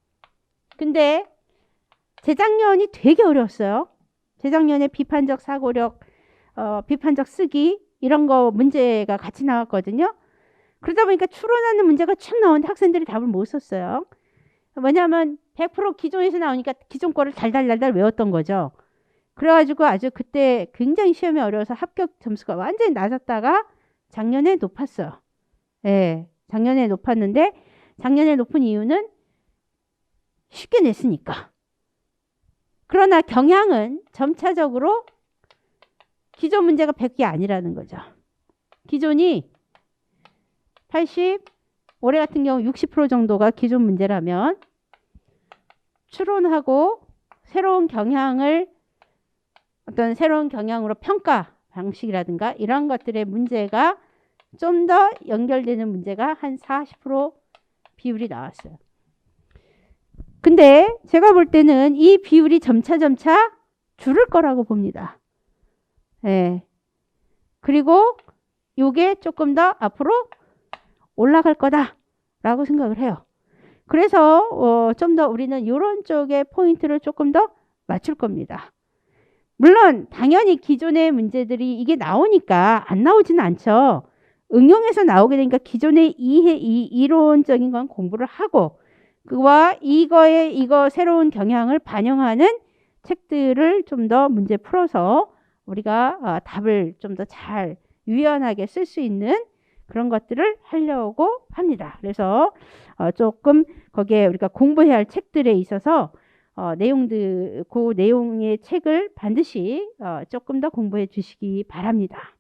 근데 재작년이 되게 어려웠어요. 재작년에 비판적 사고력, 비판적 쓰기 이런 거 문제가 같이 나왔거든요. 그러다 보니까 추론하는 문제가 쭉 나오는데 학생들이 답을 못 썼어요. 왜냐하면 100% 기존에서 나오니까 기존 거를 달달달달 외웠던 거죠. 그래가지고 아주 그때 굉장히 시험이 어려워서 합격 점수가 완전히 낮았다가 작년에 높았어요. 예, 작년에 높았는데 작년에 높은 이유는 쉽게 냈으니까. 그러나 경향은 점차적으로 기존 문제가 100개 아니라는 거죠. 기존이 80, 올해 같은 경우 60% 정도가 기존 문제라면 추론하고 새로운 경향을 어떤 새로운 경향으로 평가 방식이라든가 이런 것들의 문제가 좀 더 연결되는 문제가 한 40% 비율이 나왔어요. 근데 제가 볼 때는 이 비율이 점차 줄을 거라고 봅니다. 예. 그리고 이게 조금 더 앞으로 올라갈 거다라고 생각을 해요. 그래서 좀 더 우리는 이런 쪽에 포인트를 조금 더 맞출 겁니다. 물론 당연히 기존의 문제들이 이게 나오니까 안 나오지는 않죠. 응용해서 나오게 되니까 기존의 이론적인 건 공부를 하고 그와 이거 새로운 경향을 반영하는 책들을 좀 더 문제 풀어서 우리가 답을 좀 더 잘 유연하게 쓸 수 있는 그런 것들을 하려고 합니다. 그래서 조금 거기에 우리가 공부해야 할 책들에 있어서 그 내용의 책을 반드시 조금 더 공부해 주시기 바랍니다.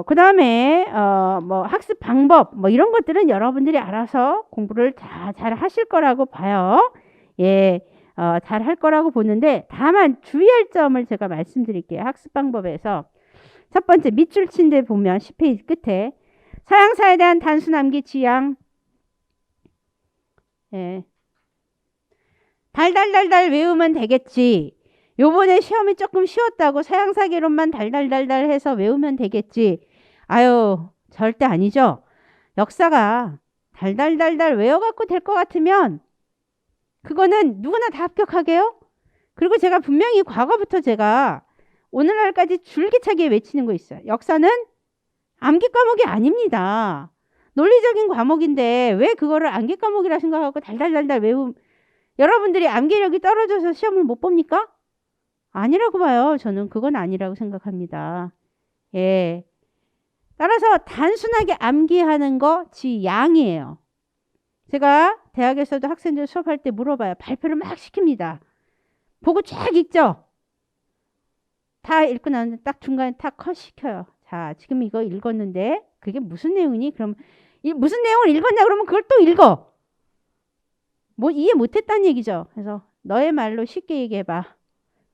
그 다음에 뭐 학습 방법 뭐 이런 것들은 여러분들이 알아서 공부를 잘 하실 거라고 봐요. 예, 잘 할 거라고 보는데 다만 주의할 점을 제가 말씀드릴게요. 학습 방법에서 첫 번째 밑줄 친 데 보면 10페이지 끝에 서양사에 대한 단순 암기 지향 예. 달달달달 외우면 되겠지. 요번에 시험이 조금 쉬웠다고 서양사계론만 달달달달 해서 외우면 되겠지. 아유, 절대 아니죠. 역사가 달달달달 외워갖고 될 것 같으면 그거는 누구나 다 합격하게요. 그리고 제가 분명히 과거부터 제가 오늘날까지 줄기차게 외치는 거 있어요. 역사는 암기 과목이 아닙니다. 논리적인 과목인데 왜 그거를 암기 과목이라 생각하고 달달달달 여러분들이 암기력이 떨어져서 시험을 못 봅니까? 아니라고 봐요. 저는 그건 아니라고 생각합니다. 예. 따라서 단순하게 암기하는 거 지양이에요. 제가 대학에서도 학생들 수업할 때 물어봐요. 발표를 막 시킵니다. 보고 쫙 읽죠? 다 읽고 나는데 딱 중간에 딱 컷 시켜요. 자, 지금 이거 읽었는데 그게 무슨 내용이니? 그럼 무슨 내용을 읽었냐 그러면 그걸 또 읽어. 뭐 이해 못했다는 얘기죠. 그래서 너의 말로 쉽게 얘기해봐.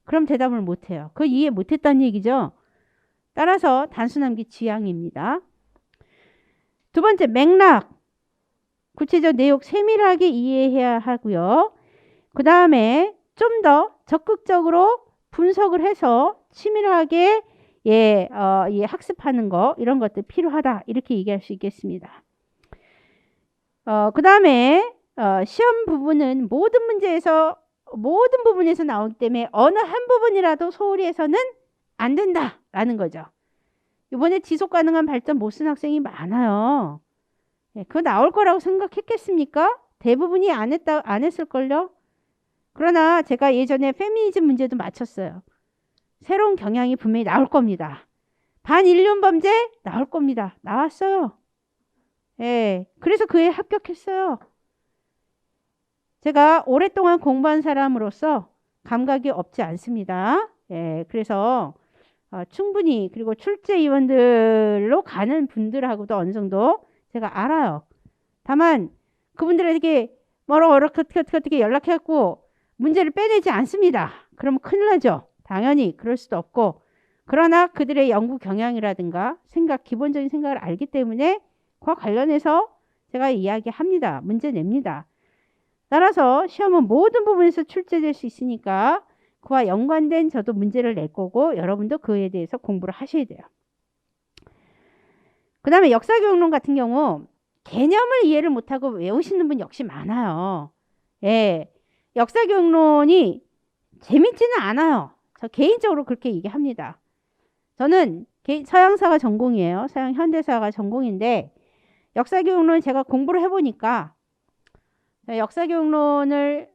그럼 대답을 못해요. 그거 이해 못했다는 얘기죠. 따라서 단순 암기 지향입니다. 두 번째, 맥락. 구체적 내용 세밀하게 이해해야 하고요. 그 다음에 좀 더 적극적으로 분석을 해서 치밀하게 학습하는 거 이런 것들 필요하다 이렇게 얘기할 수 있겠습니다. 그 다음에 시험 부분은 모든 부분에서 나오기 때문에 어느 한 부분이라도 소홀히 해서는 안 된다라는 거죠. 이번에 지속 가능한 발전 못 쓴 학생이 많아요. 그거 나올 거라고 생각했겠습니까? 대부분이 안 했을걸요? 그러나 제가 예전에 페미니즘 문제도 맞췄어요. 새로운 경향이 분명히 나올 겁니다. 반인륜 범죄 나올 겁니다. 나왔어요. 예, 그래서 그에 합격했어요. 제가 오랫동안 공부한 사람으로서 감각이 없지 않습니다. 예, 그래서 충분히 그리고 출제위원들로 가는 분들하고도 어느 정도 제가 알아요. 다만 그분들에게 어떻게 연락해갖고 문제를 빼내지 않습니다. 그러면 큰일 나죠. 당연히 그럴 수도 없고 그러나 그들의 연구 경향이라든가 기본적인 생각을 알기 때문에 그와 관련해서 제가 이야기합니다. 문제 냅니다. 따라서 시험은 모든 부분에서 출제될 수 있으니까 그와 연관된 저도 문제를 낼 거고 여러분도 그에 대해서 공부를 하셔야 돼요. 그 다음에 역사교육론 같은 경우 개념을 이해를 못하고 외우시는 분 역시 많아요. 예, 역사교육론이 재밌지는 않아요. 저 개인적으로 그렇게 얘기합니다. 저는 서양사가 전공이에요. 서양 현대사가 전공인데 역사교육론 제가 공부를 해보니까 역사교육론을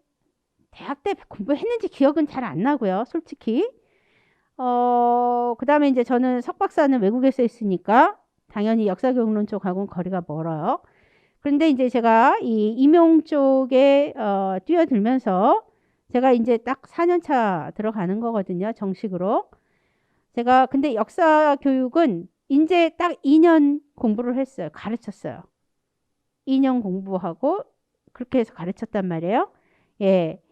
대학 때 공부했는지 기억은 잘 안 나고요. 솔직히. 그 다음에 이제 저는 석박사는 외국에서 했으니까 당연히 역사교육론 쪽하고는 거리가 멀어요. 그런데 이제 제가 이 임용 쪽에 뛰어들면서 제가 이제 딱 4년차 들어가는 거거든요. 정식으로. 제가 근데 역사 교육은 이제 딱 2년 공부를 했어요. 가르쳤어요. 2년 공부하고 그렇게 해서 가르쳤단 말이에요. 예.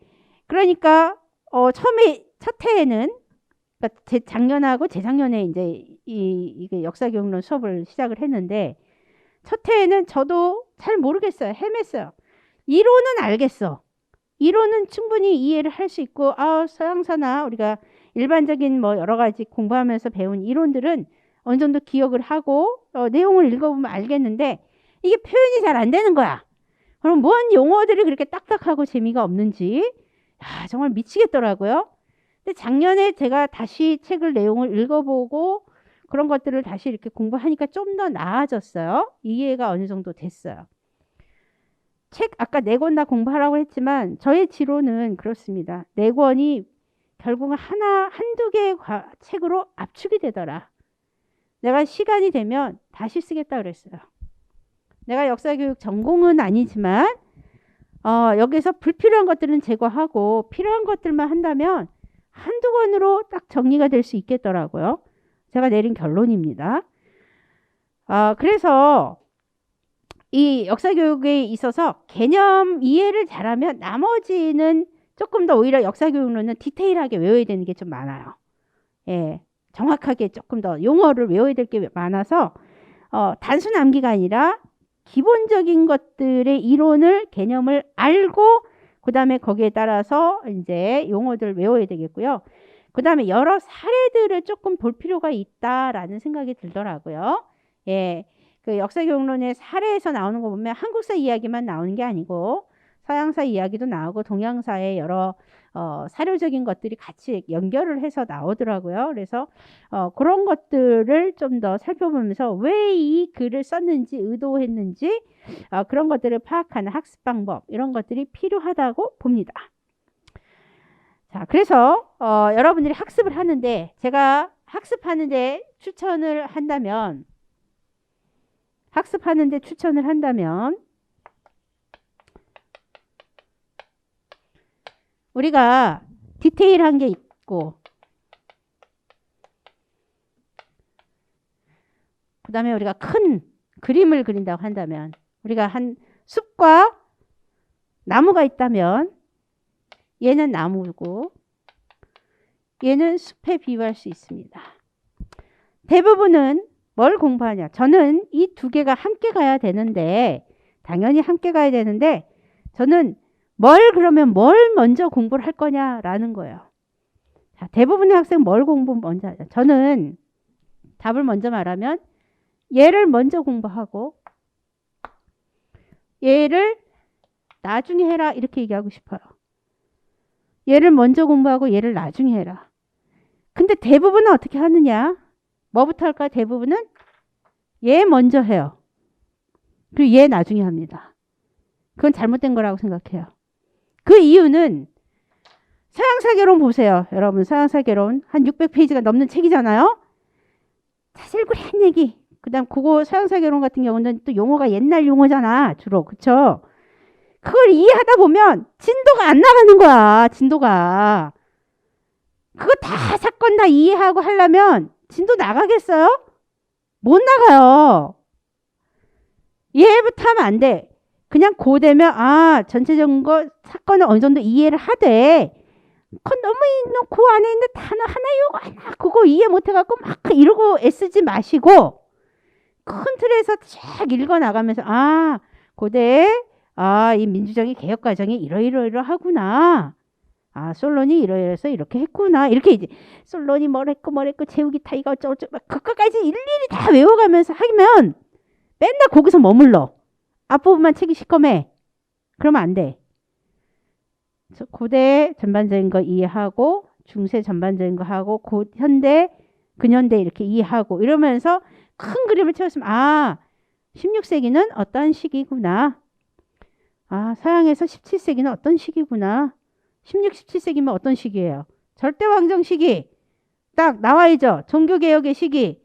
그러니까 처음에 첫 해에는 그러니까 작년하고 재작년에 이제 이게 역사교육론 수업을 시작을 했는데 첫 해에는 저도 잘 모르겠어요. 헤맸어요. 이론은 알겠어. 이론은 충분히 이해를 할 수 있고 서양사나 우리가 일반적인 뭐 여러 가지 공부하면서 배운 이론들은 어느 정도 기억을 하고 내용을 읽어보면 알겠는데 이게 표현이 잘 안 되는 거야. 그럼 뭔 용어들이 그렇게 딱딱하고 재미가 없는지 정말 미치겠더라고요. 근데 작년에 제가 다시 책을 내용을 읽어보고 그런 것들을 다시 이렇게 공부하니까 좀 더 나아졌어요. 이해가 어느 정도 됐어요. 책 아까 4권 다 공부하라고 했지만 저의 지로는 그렇습니다. 4권이 결국은 한두 개의 책으로 압축이 되더라. 내가 시간이 되면 다시 쓰겠다 그랬어요. 내가 역사교육 전공은 아니지만 여기서 불필요한 것들은 제거하고 필요한 것들만 한다면 한두 권으로 딱 정리가 될 수 있겠더라고요. 제가 내린 결론입니다. 그래서 이 역사교육에 있어서 개념 이해를 잘하면 나머지는 조금 더 오히려 역사교육론은 디테일하게 외워야 되는 게 좀 많아요. 예, 정확하게 조금 더 용어를 외워야 될 게 많아서 단순 암기가 아니라 기본적인 것들의 이론을 개념을 알고 그 다음에 거기에 따라서 이제 용어들 외워야 되겠고요. 그 다음에 여러 사례들을 조금 볼 필요가 있다라는 생각이 들더라고요. 예, 그 역사 경론의 사례에서 나오는 거 보면 한국사 이야기만 나오는 게 아니고 서양사 이야기도 나오고 동양사의 여러 사료적인 것들이 같이 연결을 해서 나오더라고요. 그래서 그런 것들을 좀 더 살펴보면서 왜 이 글을 썼는지 의도했는지 그런 것들을 파악하는 학습 방법 이런 것들이 필요하다고 봅니다. 자, 그래서 여러분들이 학습을 하는데 제가 학습하는데 추천을 한다면 우리가 디테일한 게 있고 그 다음에 우리가 큰 그림을 그린다고 한다면 우리가 한 숲과 나무가 있다면 얘는 나무고 얘는 숲에 비유할 수 있습니다. 대부분은 뭘 공부하냐? 저는 이 두 개가 함께 가야 되는데 당연히 함께 가야 되는데 저는 그러면 뭘 먼저 공부를 할 거냐라는 거예요. 자, 대부분의 학생 뭘 공부 먼저 하냐? 저는 답을 먼저 말하면 얘를 먼저 공부하고 얘를 나중에 해라 이렇게 얘기하고 싶어요. 얘를 먼저 공부하고 얘를 나중에 해라. 근데 대부분은 어떻게 하느냐? 뭐부터 할까요? 대부분은 얘 먼저 해요. 그리고 얘 나중에 합니다. 그건 잘못된 거라고 생각해요. 그 이유는 서양사개론 보세요. 여러분 서양사개론 한 600페이지가 넘는 책이잖아요. 사실구리한 얘기. 그 다음 그거 서양사개론 같은 경우는 또 용어가 옛날 용어잖아. 주로. 그쵸? 그걸 이해하다 보면 진도가 안 나가는 거야. 진도가. 그거 다 사건 다 이해하고 하려면 진도 나가겠어요? 못 나가요. 이해부터 하면 안 돼. 그냥 고되면 전체적인 거 사건을 어느 정도 이해를 하되 그건 너무 그 안에 있는 단어 하나 요거 하나 그거 이해 못해갖고 막 이러고 애쓰지 마시고 큰 틀에서 쫙 읽어나가면서 고대 이 민주정의 개혁 과정이 이러이러하구나. 솔론이 이러이러해서 이렇게 했구나. 이렇게 이제 솔론이 뭘 했고 제우기 타이가 어쩌고저쩌고 그것까지 일일이 다 외워가면서 하면 맨날 거기서 머물러. 앞부분만 책이 시커매. 그러면 안 돼. 고대 전반적인 거 이해하고 중세 전반적인 거 하고 현대 근현대 이렇게 이해하고 이러면서 큰 그림을 채웠으면 16세기는 어떤 시기구나. 서양에서 17세기는 어떤 시기구나. 16, 17세기면 어떤 시기예요? 절대왕정 시기. 딱 나와야죠. 종교개혁의 시기.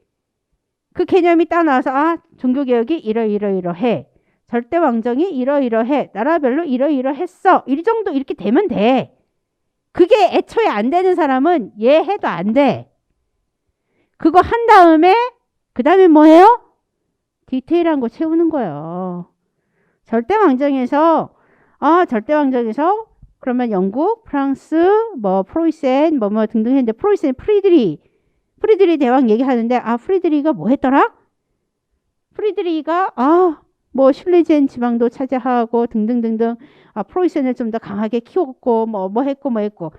그 개념이 딱 나와서 종교개혁이 이러이러해. 절대왕정이 이러이러해. 나라별로 이러이러했어. 이 정도 이렇게 되면 돼. 그게 애초에 안 되는 사람은 해도 안 돼. 그거 한 다음에 그 다음에 뭐예요? 디테일한 거 채우는 거예요. 절대왕정에서 그러면 영국, 프랑스, 프로이센, 등등 했는데 프로이센 프리드리 대왕 얘기하는데 프리드리가 뭐 했더라? 프리드리가 슐레젠 지방도 차지하고 등등등등 프로이센을 좀 더 강하게 키웠고 뭐 했고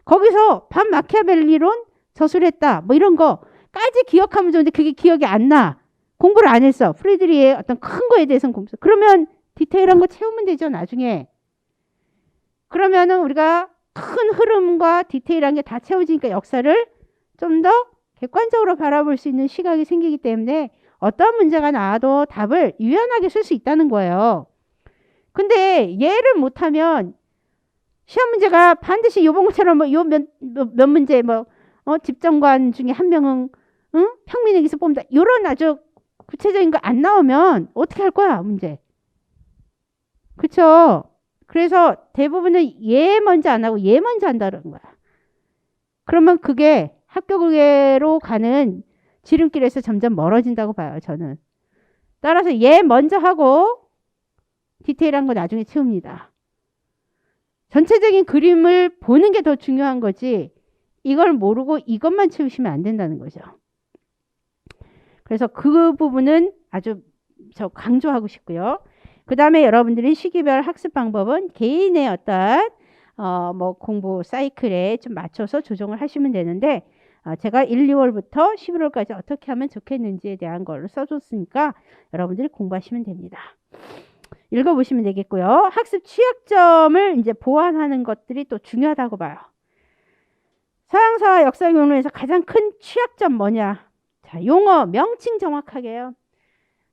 거기서 반 마키아벨리론 저술했다 이런 거까지 기억하면 좋은데 그게 기억이 안 나. 공부를 안 했어. 프리드리의 어떤 큰 거에 대해서는 공부. 그러면 디테일한 거 채우면 되죠, 나중에. 그러면은 우리가 큰 흐름과 디테일한 게 다 채워지니까 역사를 좀 더 객관적으로 바라볼 수 있는 시각이 생기기 때문에 어떤 문제가 나와도 답을 유연하게 쓸 수 있다는 거예요. 근데 얘를 못하면 시험 문제가 반드시 요번처럼 몇 문제 집정관 중에 한 명은 평민에게서 뽑는다. 이런 아주 구체적인 거 안 나오면 어떻게 할 거야, 문제. 그쵸? 그래서 대부분은 얘 먼저 안 하고 얘 먼저 한다는 거야. 그러면 그게 합격으로 가는 지름길에서 점점 멀어진다고 봐요, 저는. 따라서 얘 먼저 하고 디테일한 거 나중에 채웁니다. 전체적인 그림을 보는 게 더 중요한 거지 이걸 모르고 이것만 채우시면 안 된다는 거죠. 그래서 그 부분은 아주 저 강조하고 싶고요. 그 다음에 여러분들이 시기별 학습 방법은 개인의 어떤 뭐 공부 사이클에 좀 맞춰서 조정을 하시면 되는데 제가 1, 2월부터 11월까지 어떻게 하면 좋겠는지에 대한 걸로 써줬으니까 여러분들이 공부하시면 됩니다. 읽어보시면 되겠고요. 학습 취약점을 이제 보완하는 것들이 또 중요하다고 봐요. 서양사와 역사 용어에서 가장 큰 취약점 뭐냐? 자, 용어, 명칭 정확하게요.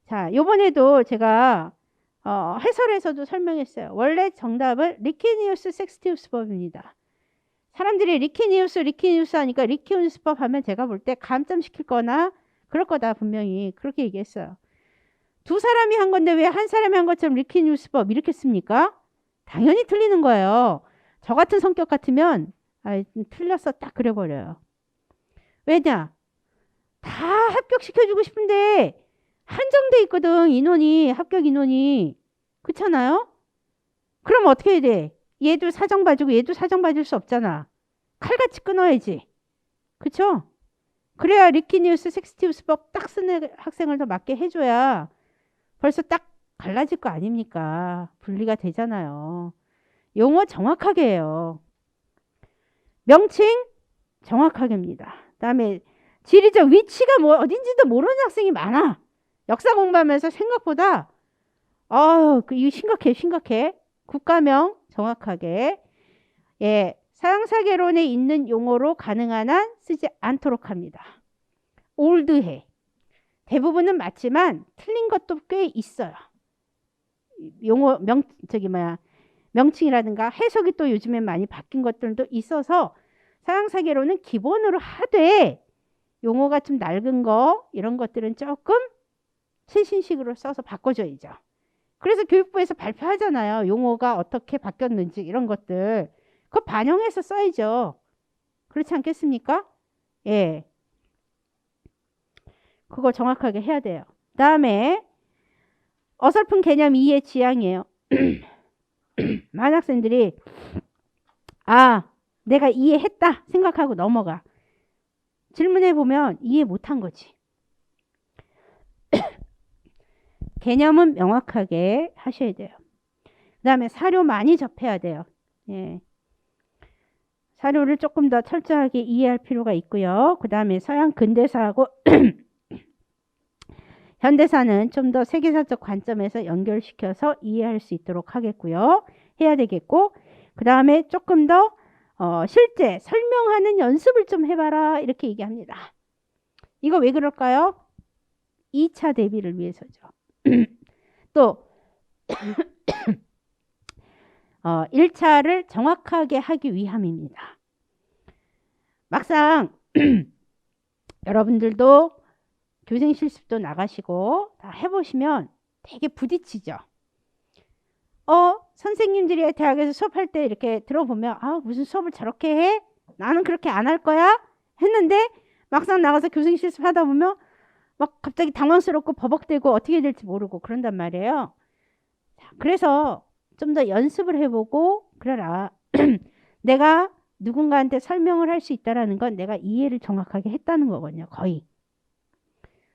자, 요번에도 제가 해설에서도 설명했어요. 원래 정답은 리키니우스 섹스티우스법입니다. 사람들이 리키니우스 하니까 리키니우스법 하면 제가 볼 때 감점시킬 거나 그럴 거다 분명히 그렇게 얘기했어요. 두 사람이 한 건데 왜 한 사람이 한 것처럼 리키니우스법 이렇게 씁니까? 당연히 틀리는 거예요. 저 같은 성격 같으면 틀렸어 딱 그려버려요. 왜냐? 다 합격시켜주고 싶은데 한정돼 있거든. 인원이 합격 인원이. 그렇잖아요? 그럼 어떻게 해야 돼? 얘도 사정 봐주고 얘도 사정 봐줄 수 없잖아. 칼같이 끊어야지. 그쵸? 그래야 리키니우스 섹스티우스법 딱 쓰는 학생을 더 맞게 해줘야 벌써 딱 갈라질 거 아닙니까? 분리가 되잖아요. 용어 정확하게 해요. 명칭 정확하게입니다. 그다음에 지리적 위치가 뭐 어딘지도 모르는 학생이 많아. 역사 공부하면서 생각보다 이거 심각해. 국가명 정확하게. 예, 서양사계론에 있는 용어로 가능한 한 쓰지 않도록 합니다. 올드해. 대부분은 맞지만 틀린 것도 꽤 있어요. 용어 명칭이라든가 해석이 또 요즘에 많이 바뀐 것들도 있어서 서양사계론은 기본으로 하되 용어가 좀 낡은 거 이런 것들은 조금 최신식으로 써서 바꿔줘야죠. 그래서 교육부에서 발표하잖아요. 용어가 어떻게 바뀌었는지 이런 것들. 그거 반영해서 써야죠. 그렇지 않겠습니까? 예. 그거 정확하게 해야 돼요. 다음에 어설픈 개념 이해 지향이에요. 많은 학생들이 내가 이해했다 생각하고 넘어가. 질문해 보면 이해 못한 거지. 개념은 명확하게 하셔야 돼요. 그 다음에 사료 많이 접해야 돼요. 예. 사료를 조금 더 철저하게 이해할 필요가 있고요. 그 다음에 서양 근대사하고 현대사는 좀 더 세계사적 관점에서 연결시켜서 이해할 수 있도록 하겠고요. 해야 되겠고 그 다음에 조금 더 실제 설명하는 연습을 좀 해봐라 이렇게 얘기합니다. 이거 왜 그럴까요? 2차 대비를 위해서죠. 또 1차를 정확하게 하기 위함입니다. 막상 여러분들도 교생 실습도 나가시고 다 해보시면 되게 부딪히죠. 선생님들이 대학에서 수업할 때 이렇게 들어보면 무슨 수업을 저렇게 해? 나는 그렇게 안 할 거야? 했는데 막상 나가서 교생 실습하다 보면 막 갑자기 당황스럽고 버벅대고 어떻게 될지 모르고 그런단 말이에요. 자, 그래서 좀 더 연습을 해보고 그래라. 내가 누군가한테 설명을 할 수 있다는 건 내가 이해를 정확하게 했다는 거거든요. 거의.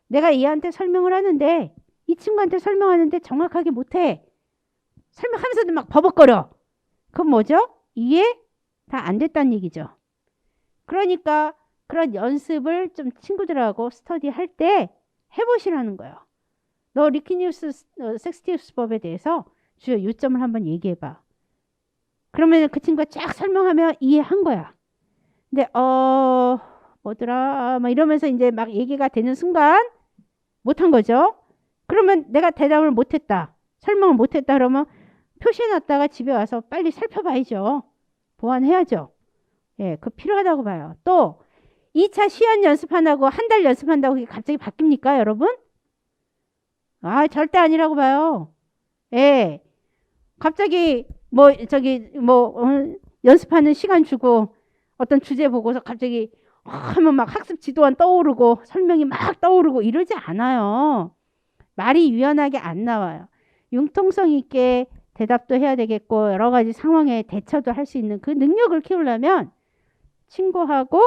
내가 얘한테 설명을 하는데 이 친구한테 설명하는데 정확하게 못해. 설명하면서도 막 버벅거려. 그건 뭐죠? 이해 다 안 됐다는 얘기죠. 그러니까 그런 연습을 좀 친구들하고 스터디할 때 해보시라는 거예요. 너 리키니우스 섹스티우스법에 대해서 주요 요점을 한번 얘기해봐. 그러면 그 친구가 쫙 설명하면 이해한 거야. 근데 뭐더라 막 이러면서 이제 막 얘기가 되는 순간 못한 거죠. 그러면 내가 대답을 못했다. 설명을 못했다 그러면 표시해놨다가 집에 와서 빨리 살펴봐야죠. 보완해야죠. 예, 그거 필요하다고 봐요. 또 2차 시연 연습 안 하고 한 달 연습한다고 그게 갑자기 바뀝니까, 여러분? 절대 아니라고 봐요. 예. 갑자기 연습하는 시간 주고 어떤 주제 보고서 갑자기 하면 막 학습 지도안 떠오르고 설명이 막 떠오르고 이러지 않아요. 말이 유연하게 안 나와요. 융통성 있게 대답도 해야 되겠고 여러 가지 상황에 대처도 할 수 있는 그 능력을 키우려면 친구하고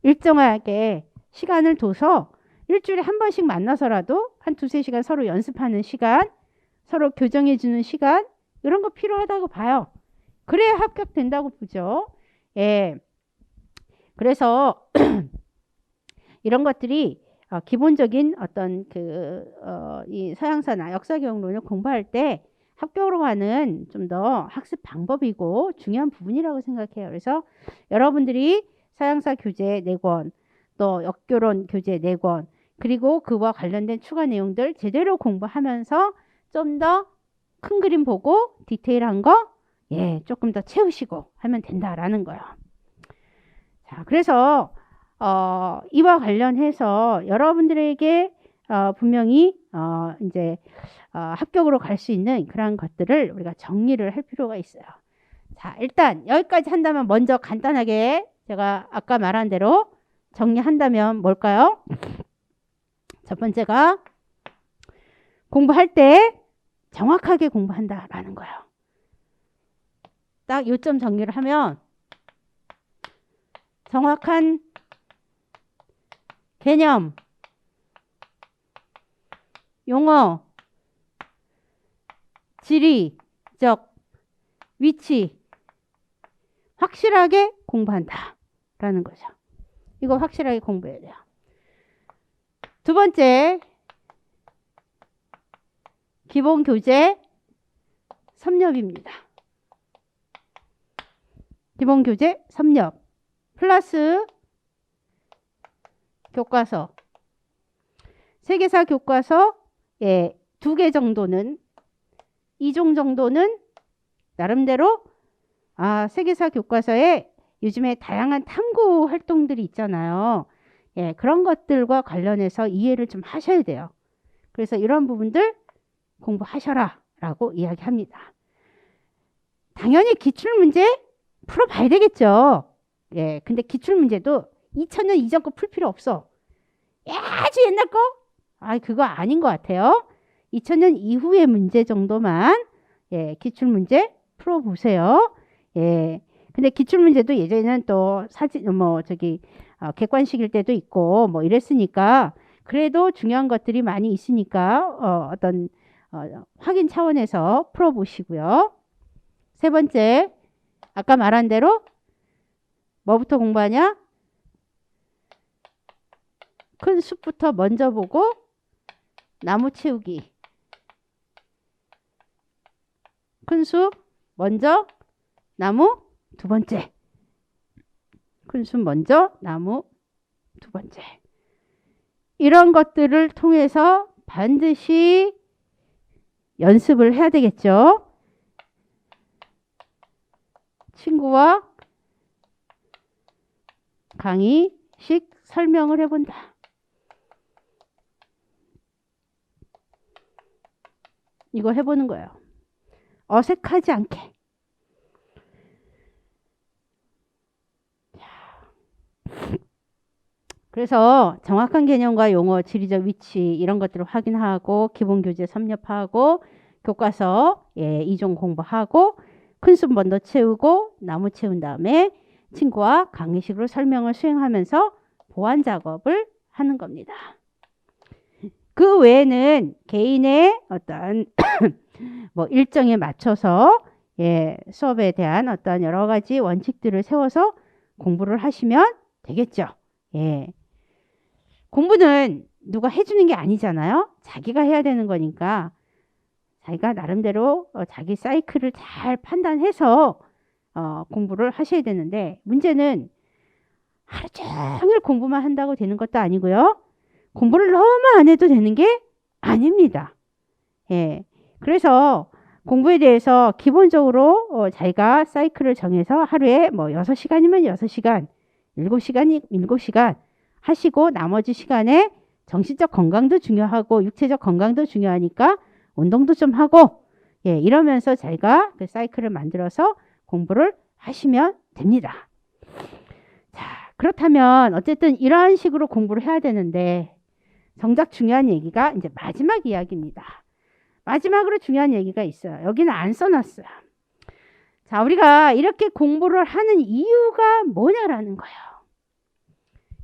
일정하게 시간을 둬서 일주일에 한 번씩 만나서라도 한 2-3시간 서로 연습하는 시간, 서로 교정해 주는 시간 이런 거 필요하다고 봐요. 그래야 합격된다고 보죠. 예. 그래서 이런 것들이 기본적인 어떤 이 서양사나 역사 경론을 공부할 때 합격으로 가는 좀 더 학습 방법이고 중요한 부분이라고 생각해요. 그래서 여러분들이 서양사 교재 4권, 또 역교론 교재 4권, 그리고 그와 관련된 추가 내용들 제대로 공부하면서 좀 더 큰 그림 보고 디테일한 거 조금 더 채우시고 하면 된다라는 거예요. 자, 그래서 이와 관련해서 여러분들에게 분명히 이제 합격으로 갈 수 있는 그러한 것들을 우리가 정리를 할 필요가 있어요. 자, 일단 여기까지 한다면 먼저 간단하게 제가 아까 말한 대로 정리한다면 뭘까요? 첫 번째가 공부할 때 정확하게 공부한다라는 거예요. 딱 요점 정리를 하면 정확한 개념, 용어, 지리적 위치 확실하게 공부한다라는 거죠. 이거 확실하게 공부해야 돼요. 두 번째, 기본 교재 섭렵입니다. 기본 교재 섭렵 플러스 교과서, 세계사 교과서 2개 정도는, 2종 정도는 나름대로 세계사 교과서에 요즘에 다양한 탐구 활동들이 있잖아요. 그런 것들과 관련해서 이해를 좀 하셔야 돼요. 그래서 이런 부분들 공부하셔라 라고 이야기합니다. 당연히 기출문제 풀어봐야 되겠죠. 근데 기출문제도 2000년 이전 거 풀 필요 없어. 아주 옛날 거? 그거 아닌 것 같아요. 2000년 이후의 문제 정도만 기출문제 풀어보세요. 근데 기출문제도 예전에는 또 객관식일 때도 있고 뭐 이랬으니까 그래도 중요한 것들이 많이 있으니까 확인 차원에서 풀어보시고요. 세 번째, 아까 말한 대로 뭐부터 공부하냐? 큰 숲부터 먼저 보고 나무 채우기. 큰 숲 먼저, 나무 두 번째. 큰 숲 먼저, 나무 두 번째. 이런 것들을 통해서 반드시 연습을 해야 되겠죠. 친구와 강의식 설명을 해본다. 이거 해보는 거예요. 어색하지 않게. 그래서 정확한 개념과 용어, 지리적 위치 이런 것들을 확인하고 기본 교재 섭렵하고 교과서 2종 공부하고 큰 숲 먼저 채우고 나무 채운 다음에 친구와 강의식으로 설명을 수행하면서 보완 작업을 하는 겁니다. 그 외에는 개인의 어떤 뭐 일정에 맞춰서 수업에 대한 어떤 여러 가지 원칙들을 세워서 공부를 하시면 되겠죠. 공부는 누가 해주는 게 아니잖아요. 자기가 해야 되는 거니까 자기가 나름대로 자기 사이클을 잘 판단해서 공부를 하셔야 되는데 문제는 하루 종일 공부만 한다고 되는 것도 아니고요. 공부를 너무 안 해도 되는 게 아닙니다. 그래서 공부에 대해서 기본적으로 자기가 사이클을 정해서 하루에 뭐 6시간이면 6시간, 7시간이 7시간 하시고 나머지 시간에 정신적 건강도 중요하고 육체적 건강도 중요하니까 운동도 좀 하고 이러면서 자기가 그 사이클을 만들어서 공부를 하시면 됩니다. 자, 그렇다면 어쨌든 이러한 식으로 공부를 해야 되는데 정작 중요한 얘기가 이제 마지막 이야기입니다. 마지막으로 중요한 얘기가 있어요. 여기는 안 써놨어요. 자, 우리가 이렇게 공부를 하는 이유가 뭐냐라는 거예요.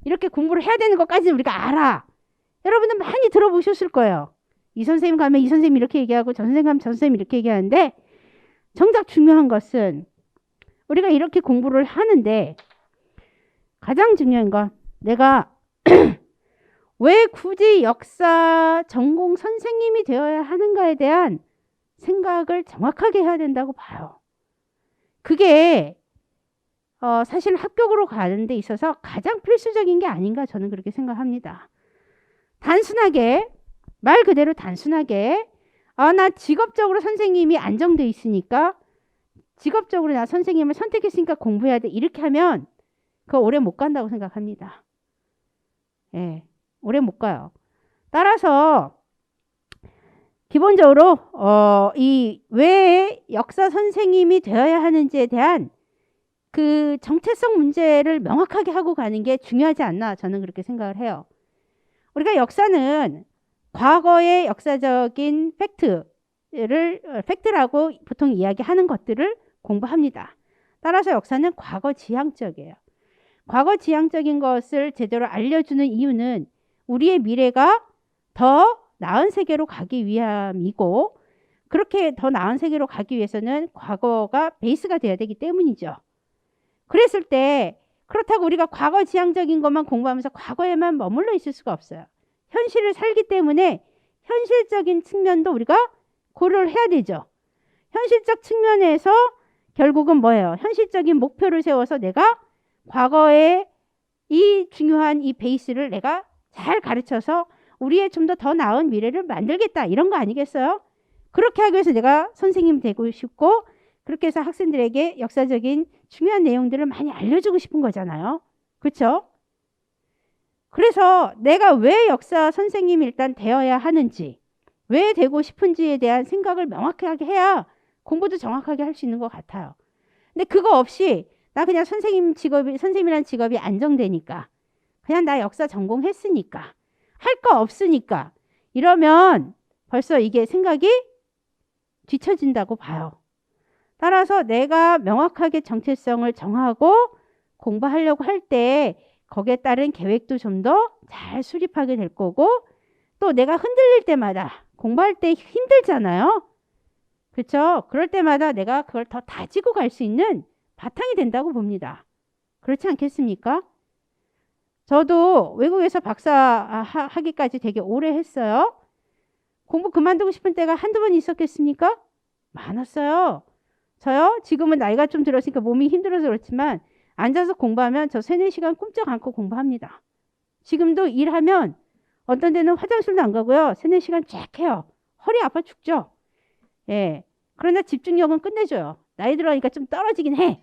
이렇게 공부를 해야 되는 것까지는 우리가 알아. 여러분들 많이 들어보셨을 거예요. 이 선생님 가면 이 선생님 이렇게 얘기하고 저 선생님 가면 저 선생님 이렇게 얘기하는데 정작 중요한 것은 우리가 이렇게 공부를 하는데 가장 중요한 건 내가 왜 굳이 역사 전공 선생님이 되어야 하는가에 대한 생각을 정확하게 해야 된다고 봐요. 그게 사실 합격으로 가는 데 있어서 가장 필수적인 게 아닌가 저는 그렇게 생각합니다. 단순하게 말 그대로 단순하게 나 직업적으로 선생님이 안정돼 있으니까 직업적으로 나 선생님을 선택했으니까 공부해야 돼 이렇게 하면 그거 오래 못 간다고 생각합니다. 예, 오래 못 가요. 따라서 기본적으로 이 왜 역사 선생님이 되어야 하는지에 대한 그 정체성 문제를 명확하게 하고 가는 게 중요하지 않나 저는 그렇게 생각을 해요. 우리가 역사는 과거의 역사적인 팩트라고 보통 이야기하는 것들을 공부합니다. 따라서 역사는 과거 지향적이에요. 과거 지향적인 것을 제대로 알려주는 이유는 우리의 미래가 더 나은 세계로 가기 위함이고 그렇게 더 나은 세계로 가기 위해서는 과거가 베이스가 돼야 되기 때문이죠. 그랬을 때 그렇다고 우리가 과거 지향적인 것만 공부하면서 과거에만 머물러 있을 수가 없어요. 현실을 살기 때문에 현실적인 측면도 우리가 고려를 해야 되죠. 현실적 측면에서 결국은 뭐예요? 현실적인 목표를 세워서 내가 과거에 이 중요한 이 베이스를 내가 잘 가르쳐서 우리의 좀 더 나은 미래를 만들겠다 이런 거 아니겠어요? 그렇게 하기 위해서 내가 선생님 되고 싶고 그렇게 해서 학생들에게 역사적인 중요한 내용들을 많이 알려주고 싶은 거잖아요. 그렇죠? 그래서 내가 왜 역사 선생님이 일단 되어야 하는지 왜 되고 싶은지에 대한 생각을 명확하게 해야 공부도 정확하게 할 수 있는 것 같아요. 근데 그거 없이 나 그냥 선생님이란 직업이 안정되니까 그냥 나 역사 전공했으니까 할 거 없으니까 이러면 벌써 이게 생각이 뒤처진다고 봐요. 따라서 내가 명확하게 정체성을 정하고 공부하려고 할 때 거기에 따른 계획도 좀 더 잘 수립하게 될 거고 또 내가 흔들릴 때마다 공부할 때 힘들잖아요. 그렇죠? 그럴 때마다 내가 그걸 더 다지고 갈 수 있는 바탕이 된다고 봅니다. 그렇지 않겠습니까? 저도 외국에서 박사 하기까지 되게 오래 했어요. 공부 그만두고 싶은 때가 한두 번 있었겠습니까? 많았어요. 저요? 지금은 나이가 좀 들었으니까 몸이 힘들어서 그렇지만 앉아서 공부하면 저 3-4시간 꼼짝 않고 공부합니다. 지금도 일하면 어떤 데는 화장실도 안 가고요. 3-4시간 쫙 해요. 허리 아파 죽죠? 예. 그러나 집중력은 끝내줘요. 나이 들어가니까 좀 떨어지긴 해.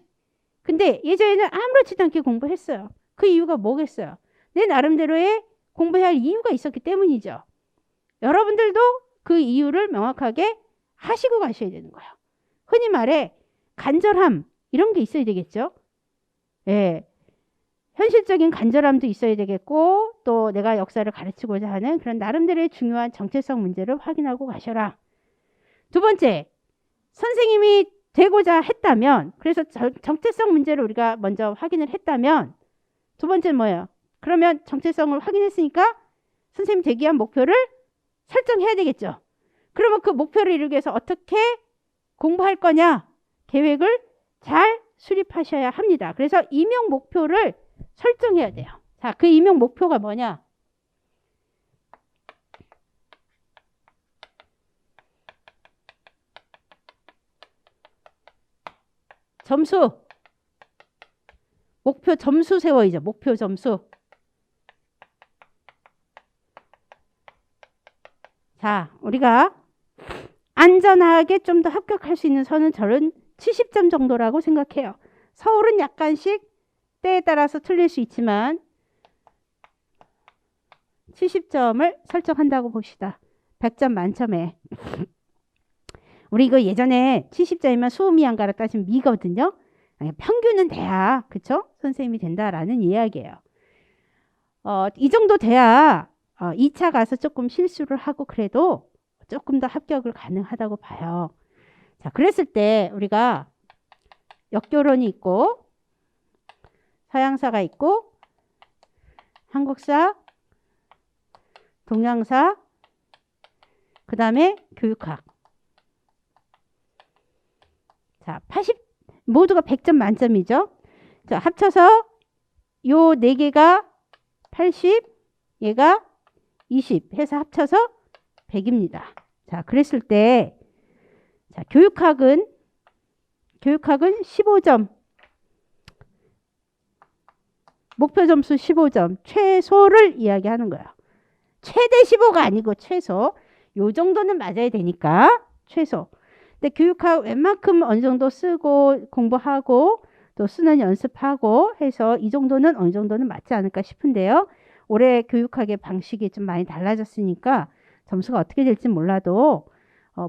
근데 예전에는 아무렇지도 않게 공부했어요. 그 이유가 뭐겠어요? 내 나름대로의 공부해야 할 이유가 있었기 때문이죠. 여러분들도 그 이유를 명확하게 하시고 가셔야 되는 거예요. 흔히 말해 간절함 이런 게 있어야 되겠죠. 예. 현실적인 간절함도 있어야 되겠고 또 내가 역사를 가르치고자 하는 그런 나름대로의 중요한 정체성 문제를 확인하고 가셔라. 두 번째, 선생님이 되고자 했다면 그래서 정체성 문제를 우리가 먼저 확인을 했다면 두 번째는 뭐예요? 그러면 정체성을 확인했으니까 선생님 되기 위한 목표를 설정해야 되겠죠. 그러면 그 목표를 이루기 위해서 어떻게 공부할 거냐 계획을 잘 수립하셔야 합니다. 그래서 임용 목표를 설정해야 돼요. 자, 그 임용 목표가 뭐냐? 점수. 목표 점수 세워야죠. 목표 점수. 자, 우리가 안전하게 좀 더 합격할 수 있는 선은 저는 70점 정도라고 생각해요. 서울은 약간씩 때에 따라서 틀릴 수 있지만 70점을 설정한다고 봅시다. 100점 만점에. 우리 이거 예전에 70점이면 수미양가로 따지면 미거든요. 평균은 돼야 그쵸? 선생님이 된다라는 이야기예요. 이 정도 돼야 2차 가서 조금 실수를 하고 그래도 조금 더 합격을 가능하다고 봐요. 자, 그랬을 때 우리가 역교론이 있고 서양사가 있고 한국사, 동양사, 그 다음에 교육학. 자, 모두가 100점 만점이죠. 자, 합쳐서 요 네 개가 80, 얘가 20 해서 합쳐서 100입니다. 자, 그랬을 때 자, 교육학은 15점. 목표 점수 15점. 최소를 이야기하는 거예요. 최대 15가 아니고 최소. 요 정도는 맞아야 되니까 최소. 근데 교육학 웬만큼 어느 정도 쓰고 공부하고 또 쓰는 연습하고 해서 이 정도는 어느 정도는 맞지 않을까 싶은데요. 올해 교육학의 방식이 좀 많이 달라졌으니까 점수가 어떻게 될지 몰라도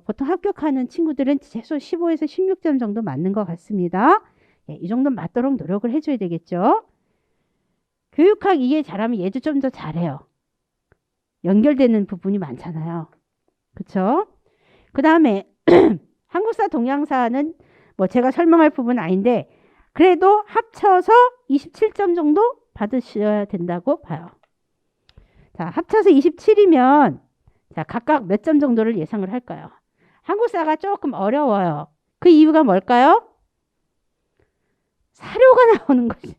보통 합격하는 친구들은 최소 15에서 16점 정도 맞는 것 같습니다. 예, 이 정도 맞도록 노력을 해줘야 되겠죠. 교육학 이해 잘하면 얘도 좀 더 잘해요. 연결되는 부분이 많잖아요. 그쵸? 그 다음에 한국사 동양사는 뭐 제가 설명할 부분은 아닌데 그래도 합쳐서 27점 정도 받으셔야 된다고 봐요. 자, 합쳐서 27이면 자, 각각 몇 점 정도를 예상을 할까요? 한국사가 조금 어려워요. 그 이유가 뭘까요? 사료가 나오는 거지.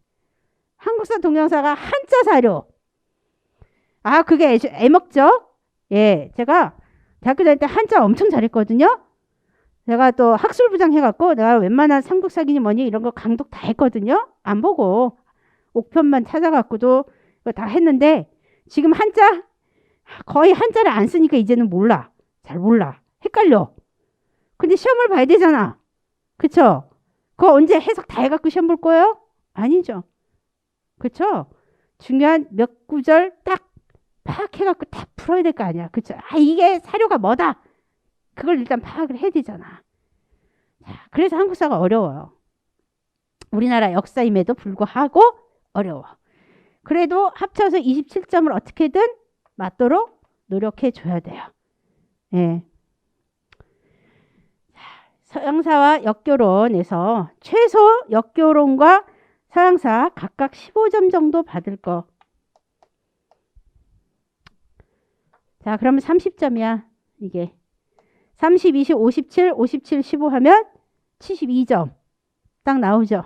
한국사 동영사가 한자 사료. 아, 그게 애먹죠? 예, 제가 대학교 다닐 때 한자 엄청 잘했거든요. 제가 또 학술부장 해갖고 내가 웬만한 삼국사기니 뭐니 이런 거 강독 다 했거든요. 안 보고 옥편만 찾아갖고도 다 했는데 지금 한자 거의 한자를 안 쓰니까 이제는 몰라. 잘 몰라. 헷갈려. 근데 시험을 봐야 되잖아. 그쵸? 그거 언제 해석 다 해갖고 시험 볼 거예요? 아니죠. 그쵸? 중요한 몇 구절 딱 파악해갖고 딱 풀어야 될 거 아니야. 그쵸? 아, 이게 사료가 뭐다. 그걸 일단 파악을 해야 되잖아. 자, 그래서 한국사가 어려워요. 우리나라 역사임에도 불구하고 어려워. 그래도 합쳐서 27점을 어떻게든 맞도록 노력해 줘야 돼요. 예. 서양사와 역교론에서 최소 역교론과 서양사 각각 15점 정도 받을 거. 자, 그러면 30점이야. 이게 30, 20, 57, 57, 15 하면 72점 딱 나오죠.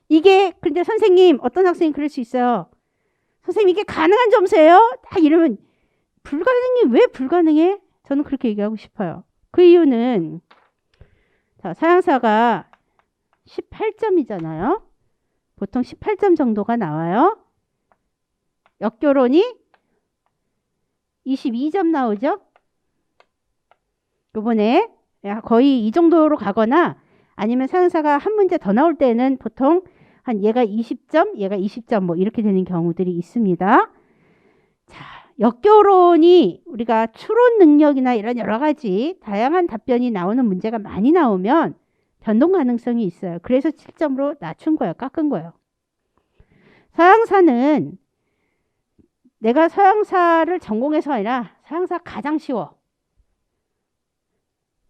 이게 근데 선생님 어떤 학생이 그럴 수 있어요. 선생님 이게 가능한 점수예요? 딱 이러면 불가능이 왜 불가능해? 저는 그렇게 얘기하고 싶어요. 그 이유는 자, 서양사가 18점이잖아요. 보통 18점 정도가 나와요. 역교론이 22점 나오죠. 요번에 거의 이 정도로 가거나 아니면 서양사가 한 문제 더 나올 때는 보통 한 얘가 20점, 얘가 20점 뭐 이렇게 되는 경우들이 있습니다. 자, 역교론이 우리가 추론 능력이나 이런 여러 가지 다양한 답변이 나오는 문제가 많이 나오면 변동 가능성이 있어요. 그래서 7점으로 낮춘 거예요. 깎은 거예요. 서양사는 내가 서양사를 전공해서 아니라 서양사 가장 쉬워.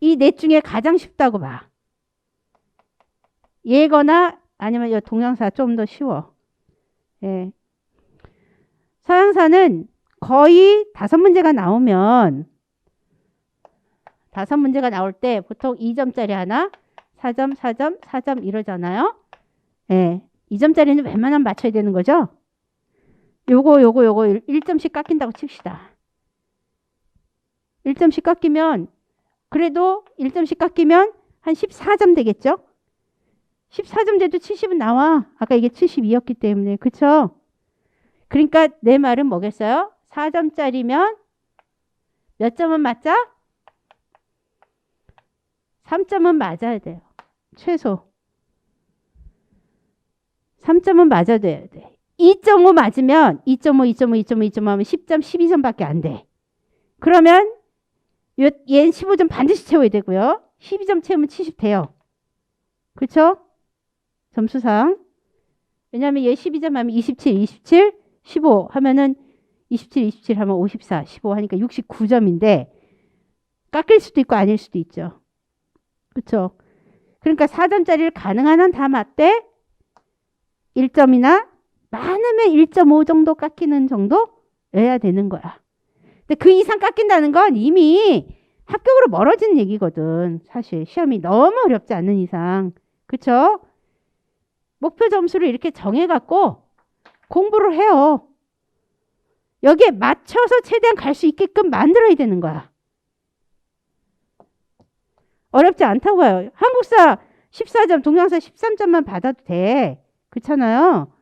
이 넷 중에 가장 쉽다고 봐. 얘거나 아니면 이 동양사 좀 더 쉬워. 예. 서양사는 거의 5문제가 나오면 5문제가 나올 때 보통 2점짜리 하나 4점, 4점, 4점 이러잖아요. 예. 2점짜리는 웬만하면 맞춰야 되는 거죠. 요거 1점씩 깎인다고 칩시다. 1점씩 깎이면 그래도 1점씩 깎이면 한 14점 되겠죠? 14점 돼도 70은 나와. 아까 이게 72였기 때문에. 그쵸? 그러니까 내 말은 뭐겠어요? 4점짜리면 몇 점은 맞자? 3점은 맞아야 돼요. 최소. 3점은 맞아야 돼. 2.5 맞으면 2.5 하면 10점, 12점밖에 안 돼. 그러면 얘는 15점 반드시 채워야 되고요. 12점 채우면 70 돼요. 그렇죠? 점수상. 왜냐하면 얘 12점 하면 27, 15 하면은 27 하면 54, 15 하니까 69점인데 깎일 수도 있고 아닐 수도 있죠. 그렇죠? 그러니까 4점짜리를 가능한 한 다 맞대 1점이나 많으면 1.5 정도 깎이는 정도 해야 되는 거야. 근데 그 이상 깎인다는 건 이미 합격으로 멀어지는 얘기거든. 사실 시험이 너무 어렵지 않는 이상. 그쵸? 목표 점수를 이렇게 정해갖고 공부를 해요. 여기에 맞춰서 최대한 갈 수 있게끔 만들어야 되는 거야. 어렵지 않다고 봐요. 한국사 14점, 동영사 13점만 받아도 돼. 그렇잖아요.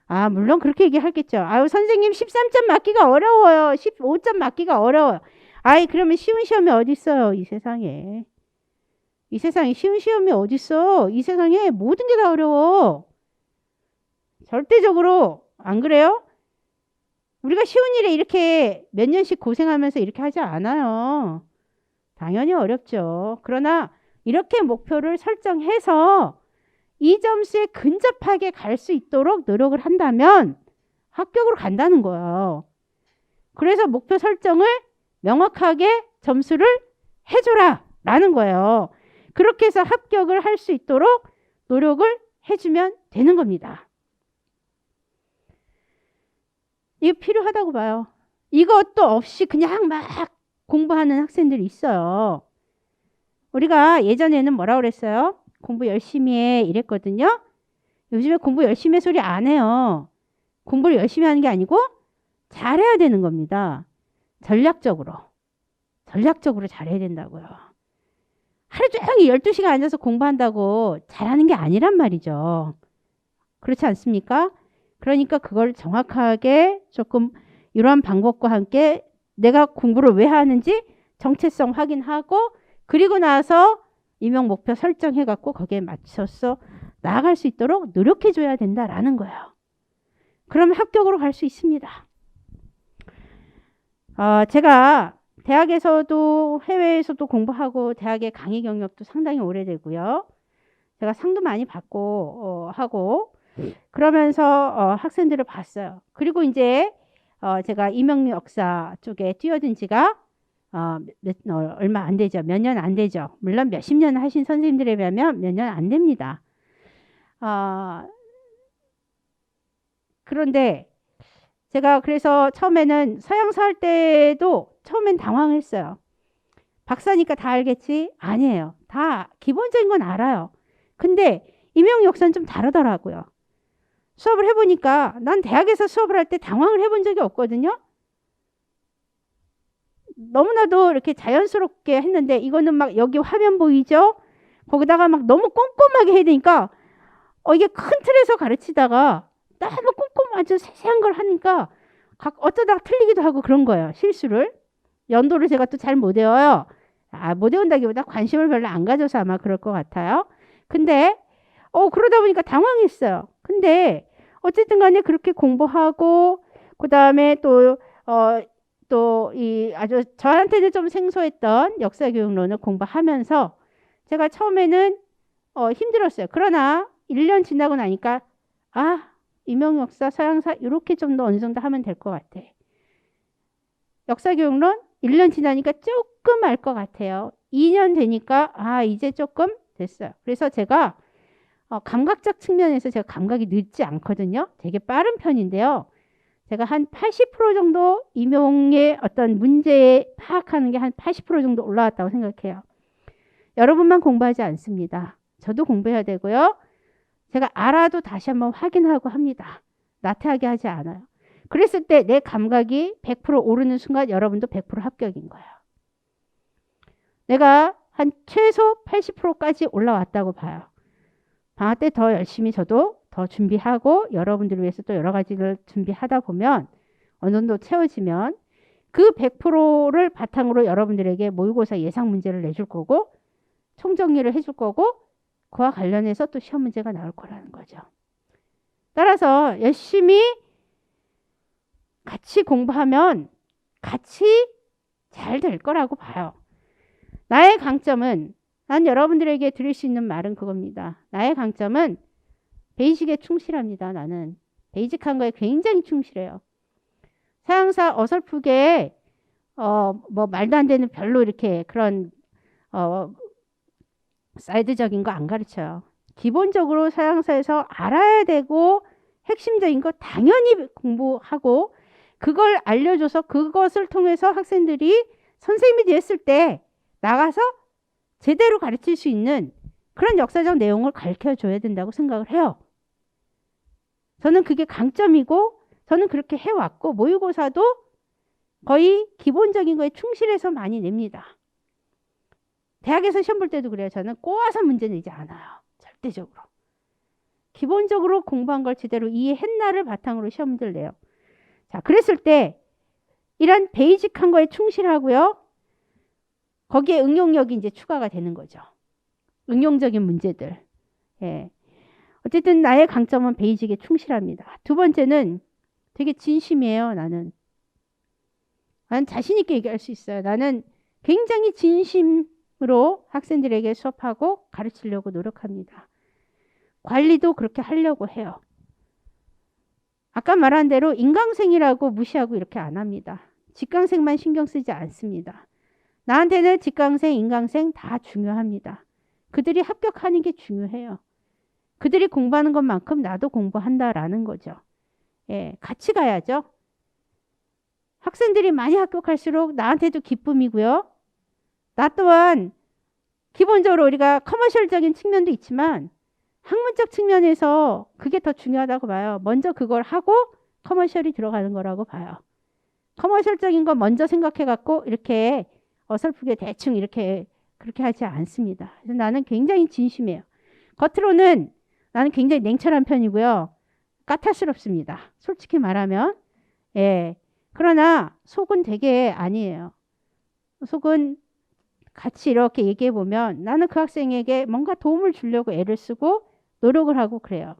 아, 물론 그렇게 얘기하겠죠. 아유, 선생님 13점 맞기가 어려워요. 15점 맞기가 어려워요. 아이, 그러면 쉬운 시험이 어디 있어요? 이 세상에. 이 세상에 쉬운 시험이 어디 있어? 이 세상에 모든 게 다 어려워. 절대적으로 안 그래요? 우리가 쉬운 일에 이렇게 몇 년씩 고생하면서 이렇게 하지 않아요. 당연히 어렵죠. 그러나 이렇게 목표를 설정해서 이 점수에 근접하게 갈 수 있도록 노력을 한다면 합격으로 간다는 거예요. 그래서 목표 설정을 명확하게 점수를 해줘라 라는 거예요. 그렇게 해서 합격을 할 수 있도록 노력을 해주면 되는 겁니다. 이거 필요하다고 봐요. 이것도 없이 그냥 막 공부하는 학생들이 있어요. 우리가 예전에는 뭐라고 그랬어요? 공부 열심히 해 이랬거든요. 요즘에 공부 열심히 해 소리 안 해요. 공부를 열심히 하는 게 아니고 잘해야 되는 겁니다. 전략적으로 잘해야 된다고요. 하루 종일 12시간 앉아서 공부한다고 잘하는 게 아니란 말이죠. 그렇지 않습니까? 그러니까 그걸 정확하게 조금 이러한 방법과 함께 내가 공부를 왜 하는지 정체성 확인하고 그리고 나서 임용 목표 설정해갖고 거기에 맞춰서 나아갈 수 있도록 노력해줘야 된다라는 거예요. 그러면 합격으로 갈 수 있습니다. 제가 대학에서도 해외에서도 공부하고 대학의 강의 경력도 상당히 오래되고요. 제가 상도 많이 받고 하고 그러면서 학생들을 봤어요. 그리고 이제 제가 임용 역사 쪽에 뛰어든 지가 얼마 안 되죠. 몇 년 안 되죠. 물론 몇십 년 하신 선생님들에 비하면 몇 년 안 됩니다. 그런데 제가 그래서 처음에는 서양사 할 때도 처음엔 당황했어요. 박사니까 다 알겠지? 아니에요. 다 기본적인 건 알아요. 근데 임용 역사는 좀 다르더라고요. 수업을 해보니까 난 대학에서 수업을 할 때 당황을 해본 적이 없거든요. 너무나도 이렇게 자연스럽게 했는데 이거는 막 여기 화면 보이죠? 거기다가 막 너무 꼼꼼하게 해야 되니까 이게 큰 틀에서 가르치다가 너무 꼼꼼 아주 세세한 걸 하니까 어쩌다 틀리기도 하고 그런 거예요. 실수를. 연도를 제가 또 잘 못 외워요. 못 외운다기보다 관심을 별로 안 가져서 아마 그럴 것 같아요. 근데 그러다 보니까 당황했어요. 근데 어쨌든 간에 그렇게 공부하고 그다음에 또 이 아주 저한테는 좀 생소했던 역사교육론을 공부하면서 제가 처음에는 힘들었어요. 그러나 1년 지나고 나니까 임용역사, 서양사 이렇게 좀 더 어느 정도 하면 될 것 같아. 역사교육론 1년 지나니까 조금 알 것 같아요. 2년 되니까 이제 조금 됐어요. 그래서 제가 감각적 측면에서 제가 감각이 늦지 않거든요. 되게 빠른 편인데요. 제가 한 80% 정도 임용의 어떤 문제 파악하는 게 한 80% 정도 올라왔다고 생각해요. 여러분만 공부하지 않습니다. 저도 공부해야 되고요. 제가 알아도 다시 한번 확인하고 합니다. 나태하게 하지 않아요. 그랬을 때 내 감각이 100% 오르는 순간 여러분도 100% 합격인 거예요. 내가 한 최소 80%까지 올라왔다고 봐요. 방학 때 더 열심히 저도 더 준비하고 여러분들을 위해서 또 여러 가지를 준비하다 보면 어느 정도 채워지면 그 100%를 바탕으로 여러분들에게 모의고사 예상 문제를 내줄 거고 총정리를 해줄 거고 그와 관련해서 또 시험 문제가 나올 거라는 거죠. 따라서 열심히 같이 공부하면 같이 잘 될 거라고 봐요. 나의 강점은 난 여러분들에게 드릴 수 있는 말은 그겁니다. 나의 강점은 베이직에 충실합니다. 나는 베이직한 거에 굉장히 충실해요. 서양사 어설프게 뭐 말도 안 되는 별로 이렇게 그런 사이드적인 거 안 가르쳐요. 기본적으로 서양사에서 알아야 되고 핵심적인 거 당연히 공부하고 그걸 알려줘서 그것을 통해서 학생들이 선생님이 됐을 때 나가서 제대로 가르칠 수 있는 그런 역사적 내용을 가르쳐줘야 된다고 생각을 해요. 저는 그게 강점이고 저는 그렇게 해왔고 모의고사도 거의 기본적인 거에 충실해서 많이 냅니다. 대학에서 시험 볼 때도 그래요. 저는 꼬아서 문제 내지 않아요. 절대적으로. 기본적으로 공부한 걸 제대로 이해했나를 바탕으로 시험 문제를 내요. 자, 그랬을 때 이런 베이직한 거에 충실하고요. 거기에 응용력이 이제 추가가 되는 거죠. 응용적인 문제들. 예. 어쨌든 나의 강점은 베이직에 충실합니다. 두 번째는 되게 진심이에요. 나는 자신 있게 얘기할 수 있어요. 나는 굉장히 진심으로 학생들에게 수업하고 가르치려고 노력합니다. 관리도 그렇게 하려고 해요. 아까 말한 대로 인강생이라고 무시하고 이렇게 안 합니다. 직강생만 신경 쓰지 않습니다. 나한테는 직강생, 인강생 다 중요합니다. 그들이 합격하는 게 중요해요. 그들이 공부하는 것만큼 나도 공부한다라는 거죠. 예, 같이 가야죠. 학생들이 많이 합격할수록 나한테도 기쁨이고요. 나 또한 기본적으로 우리가 커머셜적인 측면도 있지만 학문적 측면에서 그게 더 중요하다고 봐요. 먼저 그걸 하고 커머셜이 들어가는 거라고 봐요. 커머셜적인 거 먼저 생각해 갖고 이렇게 어설프게 대충 이렇게 그렇게 하지 않습니다. 그래서 나는 굉장히 진심이에요. 겉으로는 나는 굉장히 냉철한 편이고요. 까탈스럽습니다. 솔직히 말하면. 예. 그러나 속은 되게 아니에요. 속은 같이 이렇게 얘기해 보면 나는 그 학생에게 뭔가 도움을 주려고 애를 쓰고 노력을 하고 그래요.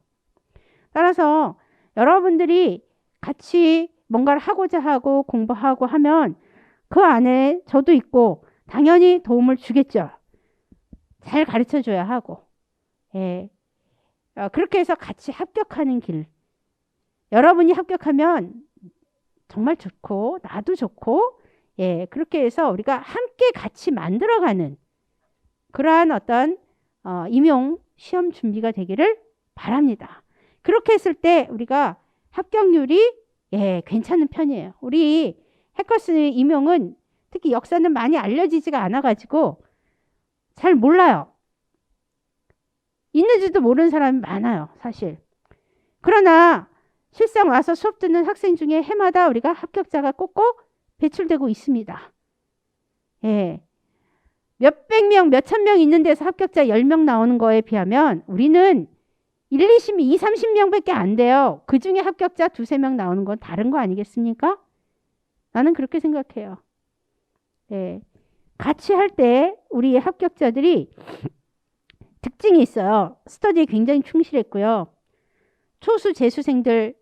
따라서 여러분들이 같이 뭔가를 하고자 하고 공부하고 하면 그 안에 저도 있고 당연히 도움을 주겠죠. 잘 가르쳐 줘야 하고. 예. 그렇게 해서 같이 합격하는 길. 여러분이 합격하면 정말 좋고 나도 좋고 예, 그렇게 해서 우리가 함께 같이 만들어가는 그러한 어떤 임용 시험 준비가 되기를 바랍니다. 그렇게 했을 때 우리가 합격률이 예, 괜찮은 편이에요. 우리 해커스 임용은 특히 역사는 많이 알려지지가 않아가지고 잘 몰라요. 있는지도 모르는 사람이 많아요, 사실. 그러나 실상 와서 수업 듣는 학생 중에 해마다 우리가 합격자가 꼭꼭 배출되고 있습니다. 예. 몇백 명, 몇천 명 있는 데서 합격자 10명 나오는 거에 비하면 우리는 1, 20, 2, 30명밖에 안 돼요. 그 중에 합격자 2, 3명 나오는 건 다른 거 아니겠습니까? 나는 그렇게 생각해요. 예. 같이 할 때 우리 합격자들이 특징이 있어요. 스터디에 굉장히 충실했고요. 초수 재수생들이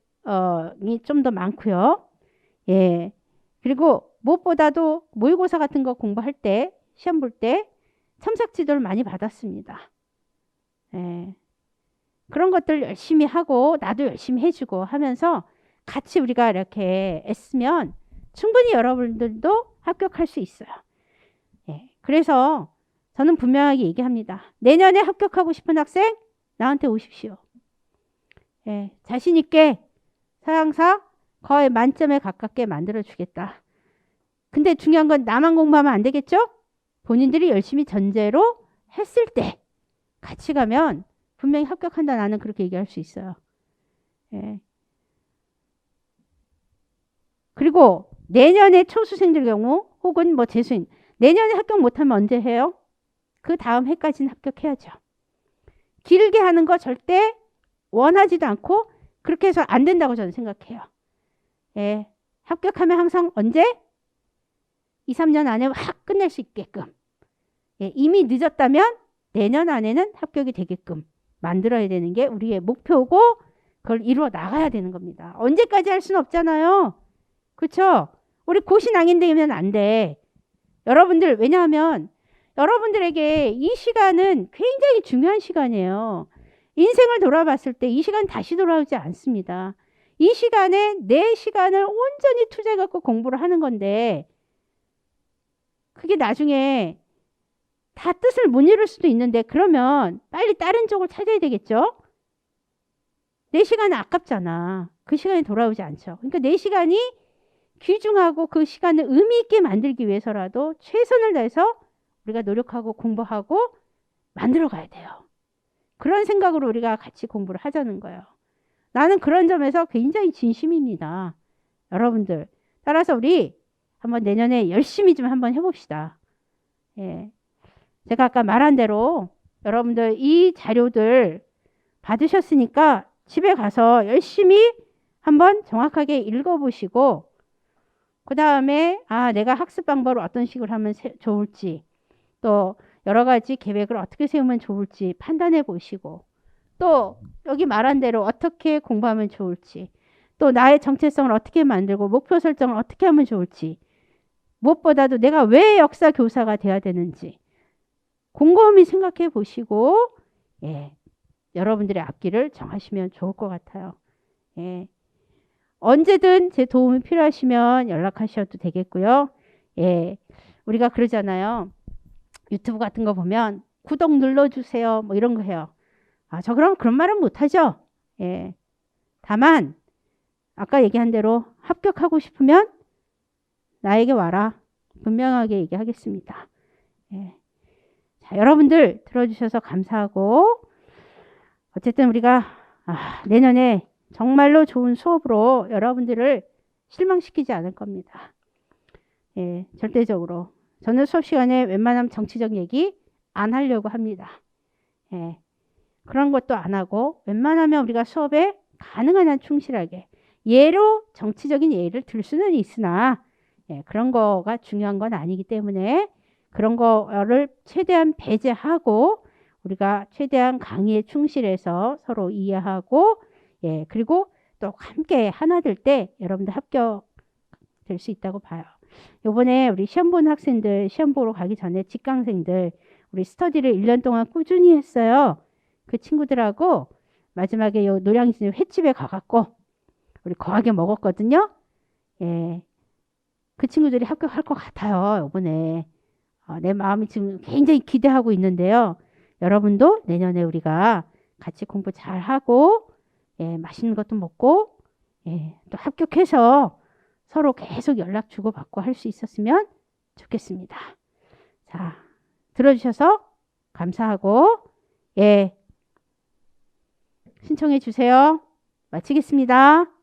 좀 더 많고요. 예. 그리고 무엇보다도 모의고사 같은 거 공부할 때, 시험 볼 때 첨삭 지도를 많이 받았습니다. 예. 그런 것들 열심히 하고 나도 열심히 해주고 하면서 같이 우리가 이렇게 애쓰면 충분히 여러분들도 합격할 수 있어요. 예. 그래서 저는 분명하게 얘기합니다. 내년에 합격하고 싶은 학생 나한테 오십시오. 예. 자신 있게 서양사 거의 만점에 가깝게 만들어주겠다. 근데 중요한 건 나만 공부하면 안 되겠죠? 본인들이 열심히 전제로 했을 때 같이 가면 분명히 합격한다. 나는 그렇게 얘기할 수 있어요. 예. 그리고 내년에 초수생들 경우 혹은 뭐 재수인 내년에 합격 못하면 언제 해요? 그 다음 해까지는 합격해야죠. 길게 하는 거 절대 원하지도 않고 그렇게 해서 안 된다고 저는 생각해요. 예. 합격하면 항상 언제? 2, 3년 안에 확 끝낼 수 있게끔. 예. 이미 늦었다면 내년 안에는 합격이 되게끔 만들어야 되는 게 우리의 목표고 그걸 이루어 나가야 되는 겁니다. 언제까지 할 수는 없잖아요. 그렇죠? 우리 고시낭인되면 안 돼. 여러분들 왜냐하면 여러분들에게 이 시간은 굉장히 중요한 시간이에요. 인생을 돌아봤을 때 이 시간 다시 돌아오지 않습니다. 이 시간에 내 시간을 온전히 투자해갖고 공부를 하는 건데 그게 나중에 다 뜻을 못 이룰 수도 있는데 그러면 빨리 다른 쪽을 찾아야 되겠죠? 내 시간은 아깝잖아. 그 시간이 돌아오지 않죠. 그러니까 내 시간이 귀중하고 그 시간을 의미 있게 만들기 위해서라도 최선을 다해서 우리가 노력하고 공부하고 만들어 가야 돼요. 그런 생각으로 우리가 같이 공부를 하자는 거예요. 나는 그런 점에서 굉장히 진심입니다. 여러분들. 따라서 우리 한번 내년에 열심히 좀 한번 해봅시다. 예. 제가 아까 말한 대로 여러분들 이 자료들 받으셨으니까 집에 가서 열심히 한번 정확하게 읽어보시고 그 다음에 내가 학습 방법을 어떤 식으로 하면 좋을지 또 여러 가지 계획을 어떻게 세우면 좋을지 판단해 보시고 또 여기 말한 대로 어떻게 공부하면 좋을지 또 나의 정체성을 어떻게 만들고 목표 설정을 어떻게 하면 좋을지 무엇보다도 내가 왜 역사 교사가 돼야 되는지 곰곰이 생각해 보시고 여러분들의 앞길을 정하시면 좋을 것 같아요. 언제든 제 도움이 필요하시면 연락하셔도 되겠고요. 우리가 그러잖아요. 유튜브 같은 거 보면 구독 눌러주세요. 뭐 이런 거 해요. 저 그런 말은 못하죠. 다만 아까 얘기한 대로 합격하고 싶으면 나에게 와라. 분명하게 얘기하겠습니다. 자, 여러분들 들어주셔서 감사하고 어쨌든 우리가 내년에 정말로 좋은 수업으로 여러분들을 실망시키지 않을 겁니다. 절대적으로. 저는 수업 시간에 웬만하면 정치적 얘기 안 하려고 합니다. 그런 것도 안 하고 웬만하면 우리가 수업에 가능한 한 충실하게 예로 정치적인 예를 들 수는 있으나 그런 거가 중요한 건 아니기 때문에 그런 거를 최대한 배제하고 우리가 최대한 강의에 충실해서 서로 이해하고 그리고 또 함께 하나 될 때 여러분들 합격될 수 있다고 봐요. 요번에 우리 시험 보는 학생들 시험 보러 가기 전에 직강생들 우리 스터디를 1년 동안 꾸준히 했어요. 그 친구들하고 마지막에 요 노량진 횟집에 가갖고 우리 거하게 먹었거든요. 그 친구들이 합격할 것 같아요. 요번에 내 마음이 지금 굉장히 기대하고 있는데요. 여러분도 내년에 우리가 같이 공부 잘하고 맛있는 것도 먹고 또 합격해서 서로 계속 연락 주고받고 할 수 있었으면 좋겠습니다. 자, 들어주셔서 감사하고 신청해 주세요. 마치겠습니다.